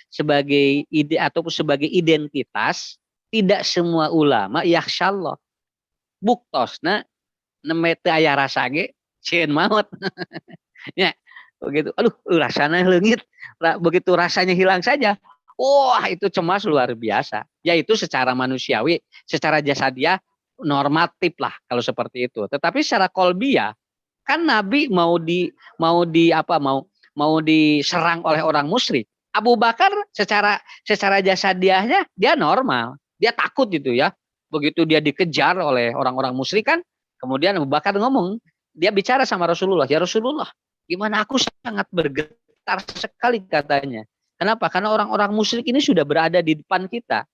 sebagai ide ataupun sebagai identitas. Tidak semua ulama yakhshallah. Buktosna nemete aya rasa ge cieun maot. Ya, begitu. Aduh, rasanya leungit. Begitu rasanya hilang saja. Wah, itu cemas luar biasa. Yaitu secara manusiawi, secara jasadiah normatif lah kalau seperti itu. Tetapi secara kolbiah, kan Nabi mau diserang oleh orang musyrik. Abu Bakar secara jasadiahnya dia normal, dia takut gitu ya. Begitu dia dikejar oleh orang-orang musyrik kan, kemudian Abu Bakar ngomong, dia bicara sama Rasulullah, ya Rasulullah, gimana aku sangat bergetar sekali katanya. Kenapa? Karena orang-orang musyrik ini sudah berada di depan kita.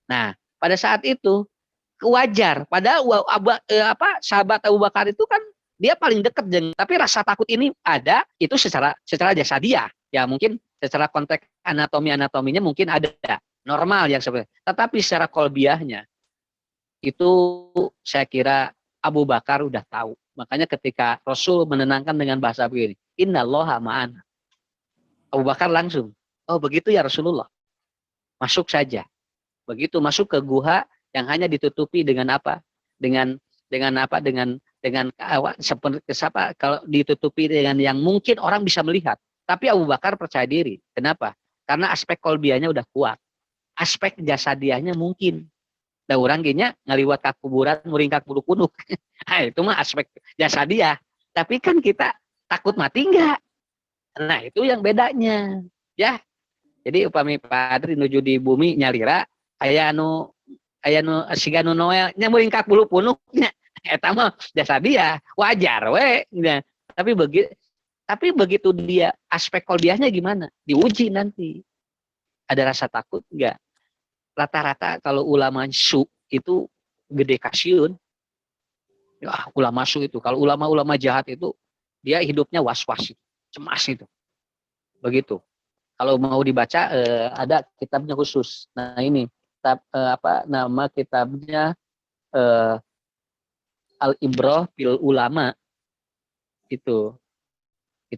Nah, pada saat itu wajar. Pada sahabat Abu Bakar itu kan dia paling dekat dengan, tapi rasa takut ini ada itu secara jasadiah. Ya mungkin secara konteks anatominya mungkin ada normal yang seperti. Tetapi secara kolbiahnya itu saya kira Abu Bakar udah tahu. Makanya ketika Rasul menenangkan dengan bahasa begini, innallaha ma'ana. Abu Bakar langsung, oh begitu ya Rasulullah. Masuk saja. Begitu masuk ke guha yang hanya ditutupi dengan kalau ditutupi dengan yang mungkin orang bisa melihat. Tapi Abu Bakar percaya diri. Kenapa? Karena aspek kolbiahnya udah kuat. Aspek jasadiahnya mungkin. Da urang ge nya ngaliwat ka kuburan muring ka bulu kunuk. Nah, itu mah aspek jasa dia. Tapi kan kita takut mati enggak? Nah, itu yang bedanya. Ya. Jadi upami Padri nuju di bumi nyalira aya nu siga nu Noel nya muring ka bulu punuknya. Eta mah jasa dia, wajar we. Nah, tapi begitu dia aspek kolbiahnya gimana? Diuji nanti. Ada rasa takut enggak? Rata-rata kalau ulama su itu gede kasiun. Ya, ulama su itu. Kalau ulama-ulama jahat itu dia hidupnya was-was, cemas itu. Begitu. Kalau mau dibaca ada kitabnya khusus. Nah ini nama kitabnya Al-Ibrah fil Ulama itu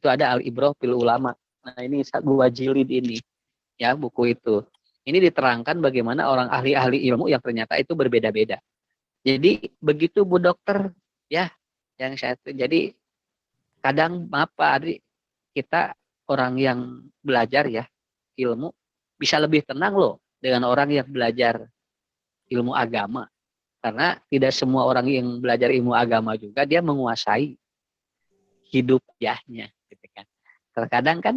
ada Al-Ibrah fil Ulama. Nah ini 2 jilid ini ya buku itu. Ini diterangkan bagaimana orang ahli-ahli ilmu yang ternyata itu berbeda-beda. Jadi begitu Bu Dokter ya yang jadi kadang maaf Pak Adri, kita orang yang belajar ya ilmu bisa lebih tenang loh dengan orang yang belajar ilmu agama. Karena tidak semua orang yang belajar ilmu agama juga dia menguasai hidupnya, gitu kan. Terkadang kan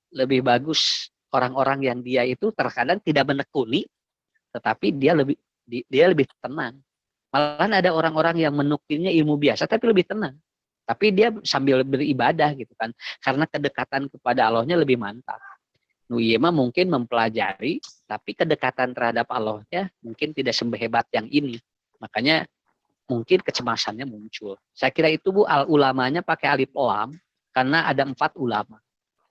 lebih bagus orang-orang yang dia itu terkadang tidak menekuni, tetapi dia lebih tenang. Malahan ada orang-orang yang menukinya ilmu biasa tapi lebih tenang. Tapi dia sambil beribadah gitu kan. Karena kedekatan kepada Allahnya lebih mantap. Iya mah mungkin mempelajari, tapi kedekatan terhadap Allahnya mungkin tidak sehebat yang ini. Makanya mungkin kecemasannya muncul. Saya kira itu Bu, ulamanya pakai alif lam karena ada 4 ulama.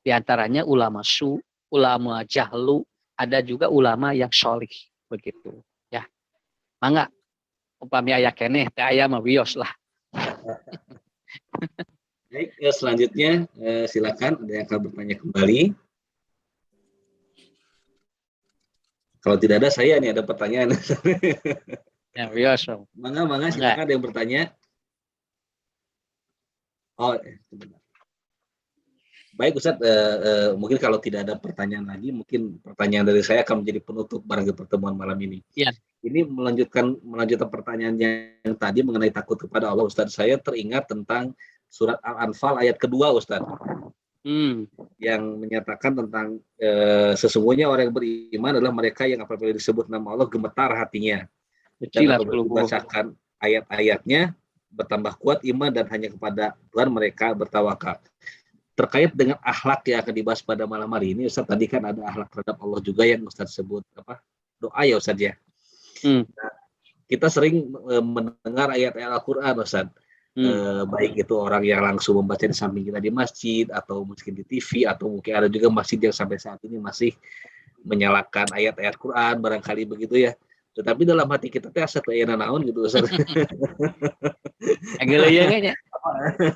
Di antaranya ulama su, ulama jahlu, ada juga ulama yang sholih begitu. Ya, mangga upami aya keneh teh aya mah wios lah. Baik, selanjutnya silakan ada yang akan bertanya kembali. Kalau tidak ada saya nih ada pertanyaan. Ya, wios. Mangga silakan ada yang bertanya. Oh, sebentar. Baik Ustaz, mungkin kalau tidak ada pertanyaan lagi, mungkin pertanyaan dari saya akan menjadi penutup barangkali pertemuan malam ini. Ya. Ini melanjutkan pertanyaan yang tadi mengenai takut kepada Allah, Ustaz. Saya teringat tentang surat Al-Anfal ayat kedua, Ustaz. Yang menyatakan tentang sesungguhnya orang yang beriman adalah mereka yang apabila disebut nama Allah gemetar hatinya. Dan apabila dibacakan ayat-ayatnya bertambah kuat iman dan hanya kepada Tuhan mereka bertawakal. Terkait dengan akhlak yang akan dibahas pada malam hari ini, Ustaz, tadi kan ada akhlak terhadap Allah juga yang Ustaz sebut doa ya Ustaz ya. Nah, kita sering mendengar ayat-ayat Al-Quran Ustaz. Baik itu orang yang langsung membaca di samping kita di masjid atau mungkin di TV atau mungkin ada juga masjid yang sampai saat ini masih menyalakan ayat-ayat Quran barangkali begitu ya. Tetapi dalam hati kita teh asa teu aya naon gitu Ustaz. Ageleungnya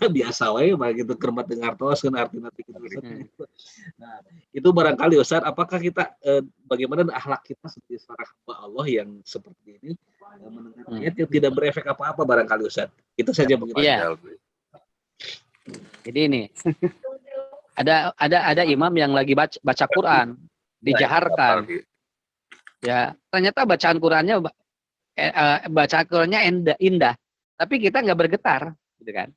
biasa wae begitu keur dengar tos kan artina gitu Ustaz. Nah, itu barangkali Ustaz, apakah kita bagaimana akhlak kita sebagai seorang hamba Allah yang seperti ini mendengar ayat yang tidak berefek apa-apa barangkali Ustaz. Itu saja mungkin. Iya. Jadi ini ada imam yang lagi baca Quran dijaharkan. Ya, ternyata bacaan Qurannya indah, tapi kita nggak bergetar, gitu kan?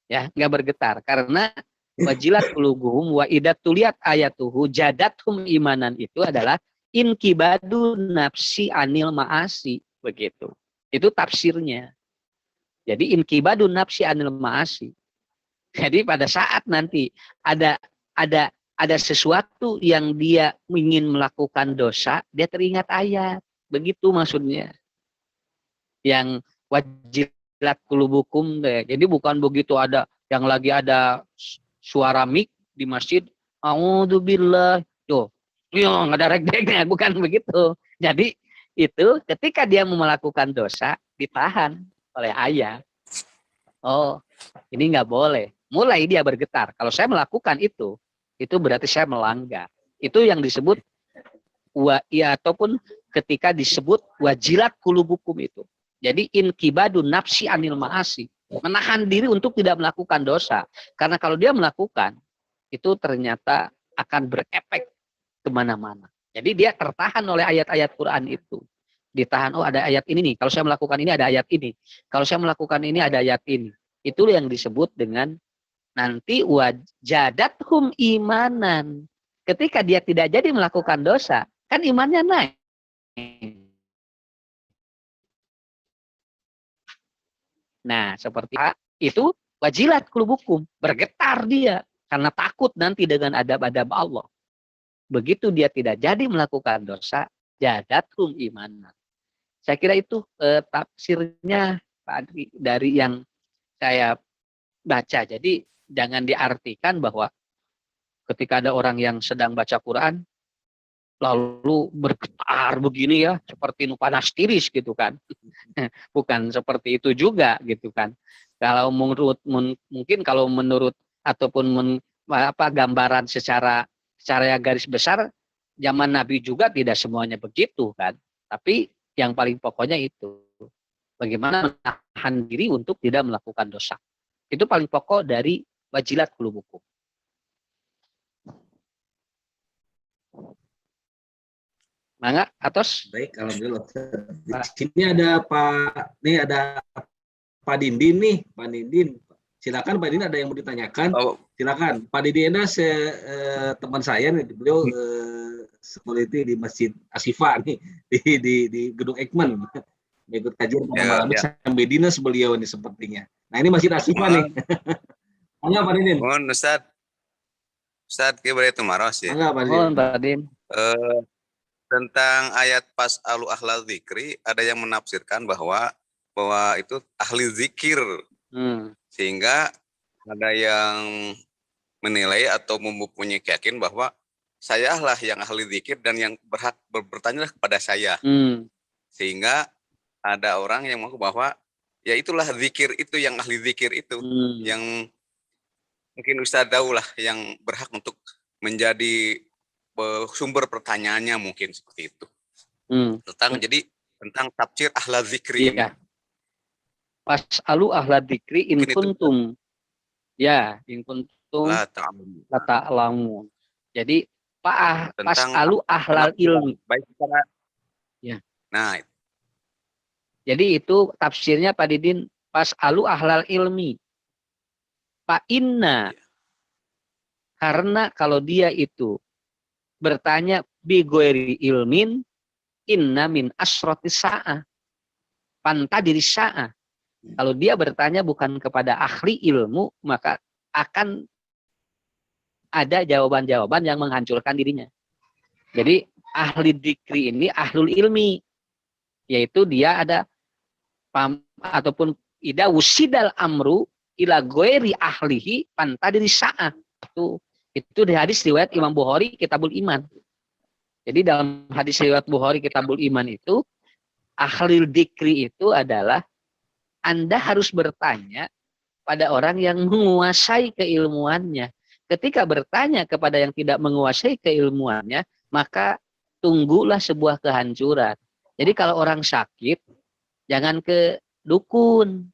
Ya, nggak bergetar karena wajilat qulubuhum wa idat tuliyat ayatuhu jadathum imanan itu adalah inkibadu nafsi anil maasi, begitu. Itu tafsirnya. Jadi inkibadu nafsi anil maasi. Jadi pada saat nanti ada sesuatu yang dia ingin melakukan dosa, dia teringat ayat. Begitu maksudnya. Yang wajilat qulubukum deh. Jadi bukan begitu ada yang lagi ada suara mik di masjid. A'udzubillah. Tuh. Nggak ada reg-regnya, bukan begitu. Jadi itu ketika dia melakukan dosa ditahan oleh ayat. Oh, ini nggak boleh. Mulai dia bergetar. Kalau saya melakukan itu berarti saya melanggar. Itu yang disebut ataupun ketika disebut wajilat qulubukum itu. Jadi inkibadu nafsi anil maasi, menahan diri untuk tidak melakukan dosa. Karena kalau dia melakukan itu ternyata akan berefek kemana-mana. Jadi dia tertahan oleh ayat-ayat Quran itu. Ditahan, oh ada ayat ini nih, kalau saya melakukan ini ada ayat ini, kalau saya melakukan ini ada ayat ini. Itu yang disebut dengan nanti wajadathum imanan. Ketika dia tidak jadi melakukan dosa, kan imannya naik. Nah, seperti itu wajilat qulubukum, bergetar dia karena takut nanti dengan adab-adab Allah. Begitu dia tidak jadi melakukan dosa, jadathum imanan. Saya kira itu tafsirnya Pak Adri dari yang saya baca. Jadi jangan diartikan bahwa ketika ada orang yang sedang baca Quran lalu bergetar begini ya, seperti nu panas tiris gitu kan. Bukan seperti itu juga gitu kan. Kalau mungkin kalau menurut ataupun gambaran secara garis besar zaman Nabi juga tidak semuanya begitu kan. Tapi yang paling pokoknya itu bagaimana menahan diri untuk tidak melakukan dosa. Itu paling pokok dari wajilat qulubukum. Mangga, Atos. Baik, alhamdulillah. Di sini ada Pak Dindin nih, Pak Dindin. Silakan Pak Dindin, ada yang mau ditanyakan? Oh. Silakan. Pak Dindin teman saya nih, beliau security di Masjid Ashifa nih di Gedung Ekmen. Ikut kajian pada malam sampai dinas beliau nih sepertinya. Nah, ini Masjid Ashifa nih. Mangga Pak Dindin. Mohon Ustaz kibar itu maros ya. Mangga Pak Dindin. Mohon Pak Din. Tentang ayat pas'alu ahlal zikri, ada yang menafsirkan bahwa itu ahli zikir. Sehingga ada yang menilai atau mempunyai keyakinan bahwa sayalah yang ahli zikir dan yang berhak bertanya kepada saya. Sehingga ada orang yang mengaku bahwa ya itulah zikir itu, yang ahli zikir itu, yang mungkin Ustaz tahu lah yang berhak untuk menjadi sumber pertanyaannya, mungkin seperti itu. Tentang tafsir ahla zikri. Iya. Pas'alu ahla dzikri in kuntum. Ya, in kuntum la ta'lamun. Jadi pas'alu ahlal ilmi. Baik secara. Ya. Nah, jadi itu tafsirnya Pak Didin, pas'alu ahlal ilmi. Pak Inna. Karena kalau dia itu bertanya bi ghairi ilmin, inna min asrotis sa'ah. Pantadiri sa'ah. Kalau dia bertanya bukan kepada ahli ilmu, maka akan ada jawaban-jawaban yang menghancurkan dirinya. Jadi ahli dzikri ini ahlul ilmi, yaitu dia ada ataupun ida wusidal amru ila ghairi ahlihi pantadiri sa'ah. Itu di hadis riwayat Imam Bukhari Kitabul Iman. Jadi dalam hadis riwayat Bukhari Kitabul Iman itu, ahli dzikri itu adalah Anda harus bertanya pada orang yang menguasai keilmuannya. Ketika bertanya kepada yang tidak menguasai keilmuannya, maka tunggulah sebuah kehancuran. Jadi kalau orang sakit, jangan ke dukun.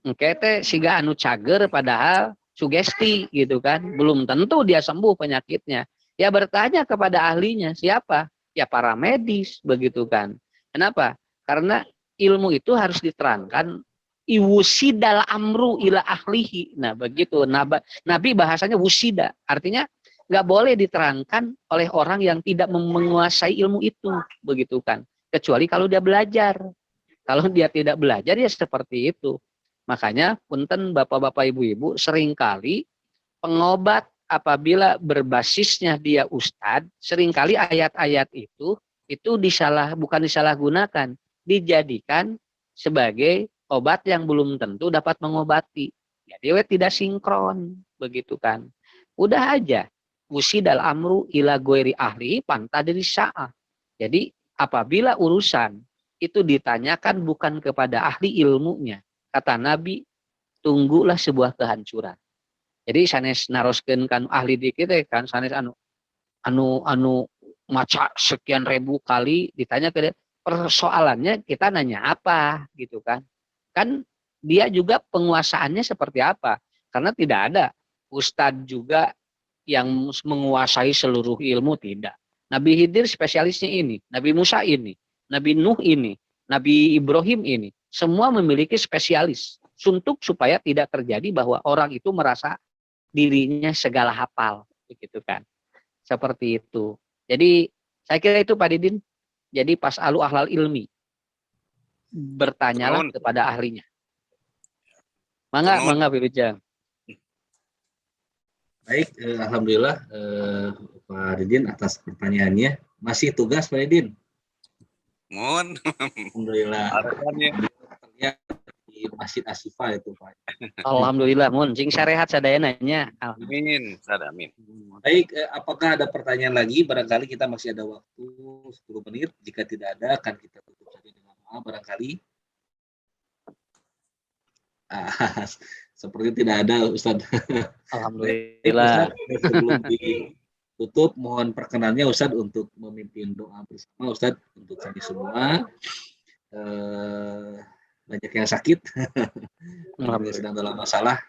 Engke siga anu cager padahal sugesti gitu kan, belum tentu dia sembuh penyakitnya. Ya bertanya kepada ahlinya, siapa? Ya para medis begitu kan. Kenapa? Karena ilmu itu harus diterangkan iwusidal amru ila ahlihi. Nah begitu. Nabi bahasanya wusida, artinya nggak boleh diterangkan oleh orang yang tidak menguasai ilmu itu, begitu kan. Kecuali kalau dia belajar. Kalau dia tidak belajar ya seperti itu. Makanya punten bapak-bapak ibu-ibu, seringkali pengobat apabila berbasisnya dia ustadz, seringkali ayat-ayat itu bukan disalahgunakan, dijadikan sebagai obat yang belum tentu dapat mengobati. Jadi tidak sinkron, begitu kan. Udah aja, wusidal amru ila ghairi ahli pantadiri sa'ah. Jadi apabila urusan itu ditanyakan bukan kepada ahli ilmunya, kata Nabi, tunggulah sebuah kehancuran. Jadi sanes naroskeun kan ahli dikit kan sanes anu maca sekian ribu kali ditanya ke dia, persoalannya kita nanya apa gitu kan. Kan dia juga penguasaannya seperti apa? Karena tidak ada ustadz juga yang menguasai seluruh ilmu, tidak. Nabi Khidir spesialisnya ini, Nabi Musa ini. Nabi Nuh ini, Nabi Ibrahim ini, semua memiliki spesialis untuk supaya tidak terjadi bahwa orang itu merasa dirinya segala hafal, begitu kan? Seperti itu. Jadi saya kira itu Pak Didin. Jadi pas alu ahlal ilmi, bertanyalah kepada ahlinya. Mangga Wilujeng. Baik, alhamdulillah Pak Didin atas pertanyaannya. Masih tugas Pak Didin? Mohon. Alhamdulillah. Terlihat di Masjid Asyifa itu Pak. Alhamdulillah, mun sing sarehat sadaya nanya. Amin, amin. Baik, apakah ada pertanyaan lagi? Barangkali kita masih ada waktu 10 menit. Jika tidak ada, akan kita tutup saja dengan doa barangkali. Seperti tidak ada Ustaz. Alhamdulillah. Ustaz, sebelum ditutup, mohon perkenannya Ustaz untuk memimpin doa bersama Ustaz untuk kami semua. Banyak yang sakit, sedang dalam masalah.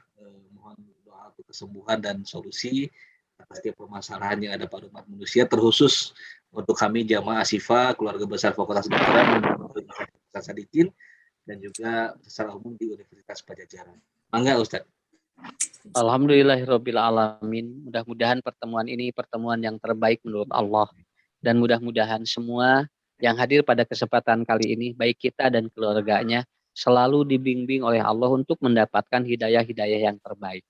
Mohon doa untuk kesembuhan dan solusi atas setiap permasalahan yang ada pada umat manusia, terkhusus untuk kami jamaah Asyifa, keluarga besar Fakultas Kedokteran, Universitas Sadikin, dan juga secara umum di Universitas Pajajaran. Mangga Ustaz. Alhamdulillahirabbil alamin. Mudah-mudahan pertemuan ini pertemuan yang terbaik menurut Allah, dan mudah-mudahan semua yang hadir pada kesempatan kali ini, baik kita dan keluarganya, selalu dibimbing oleh Allah untuk mendapatkan hidayah-hidayah yang terbaik.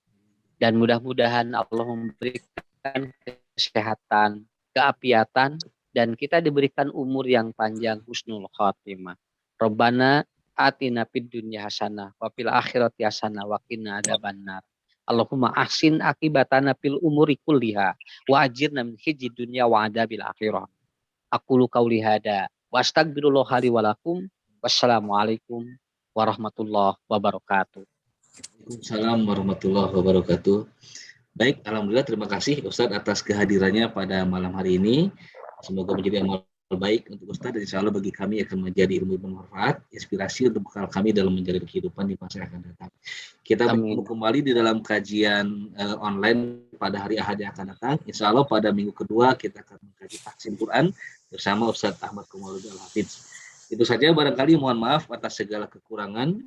Dan mudah-mudahan Allah memberikan kesehatan, keapiatan, dan kita diberikan umur yang panjang, husnul khatimah. Rabbana atina fid dunya hasanah wa fil akhirati hasanah wa qina adzabannar. Allahumma ahsin akibatana fil umuri kulliha wa ajirna min khizyid dunya wa adzabil akhirah. Aqulu qauli hada wa astaghfirullah li wa lakum. Wassalamualaikum warahmatullahi wabarakatuh. Waalaikumsalam warahmatullahi wabarakatuh. Baik, alhamdulillah, terima kasih Ustadz atas kehadirannya pada malam hari ini. Semoga menjadi amal baik untuk Ustadz, dan insya Allah bagi kami akan menjadi ilmu bermanfaat, inspirasi untuk bekal kami dalam menjalani kehidupan di masa yang akan datang. Kita bertemu kembali di dalam kajian online pada hari Ahad yang akan datang. Insya Allah pada minggu kedua kita akan mengkaji tahsin Quran bersama Ustadz Ahmad Komarudin Al-Hafiz. Itu saja, barangkali mohon maaf atas segala kekurangan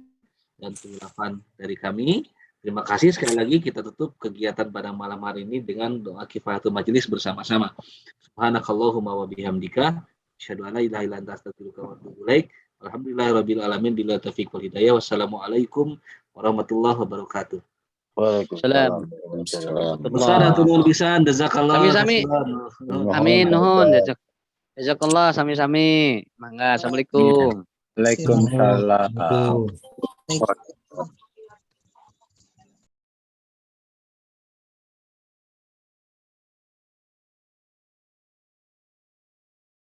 dan kehilafan dari kami. Terima kasih sekali lagi. Kita tutup kegiatan pada malam hari ini dengan doa kifayatul majelis bersama-sama. Subhanakallahumma wa bihamdika asyhadu an la ilaha illa anta astaghfiruka wa atubu ilaik. Alhamdulillahirabbil alamin billahi taufiq wal hidayah. Wassalamualaikum warahmatullahi wabarakatuh. Waalaikumsalam. Ustaz atur pisan, jazakallah. Sami-sami. Amin nuhun. Jazakallah sami-sami. Mangga, assalamualaikum. Waalaikumsalam.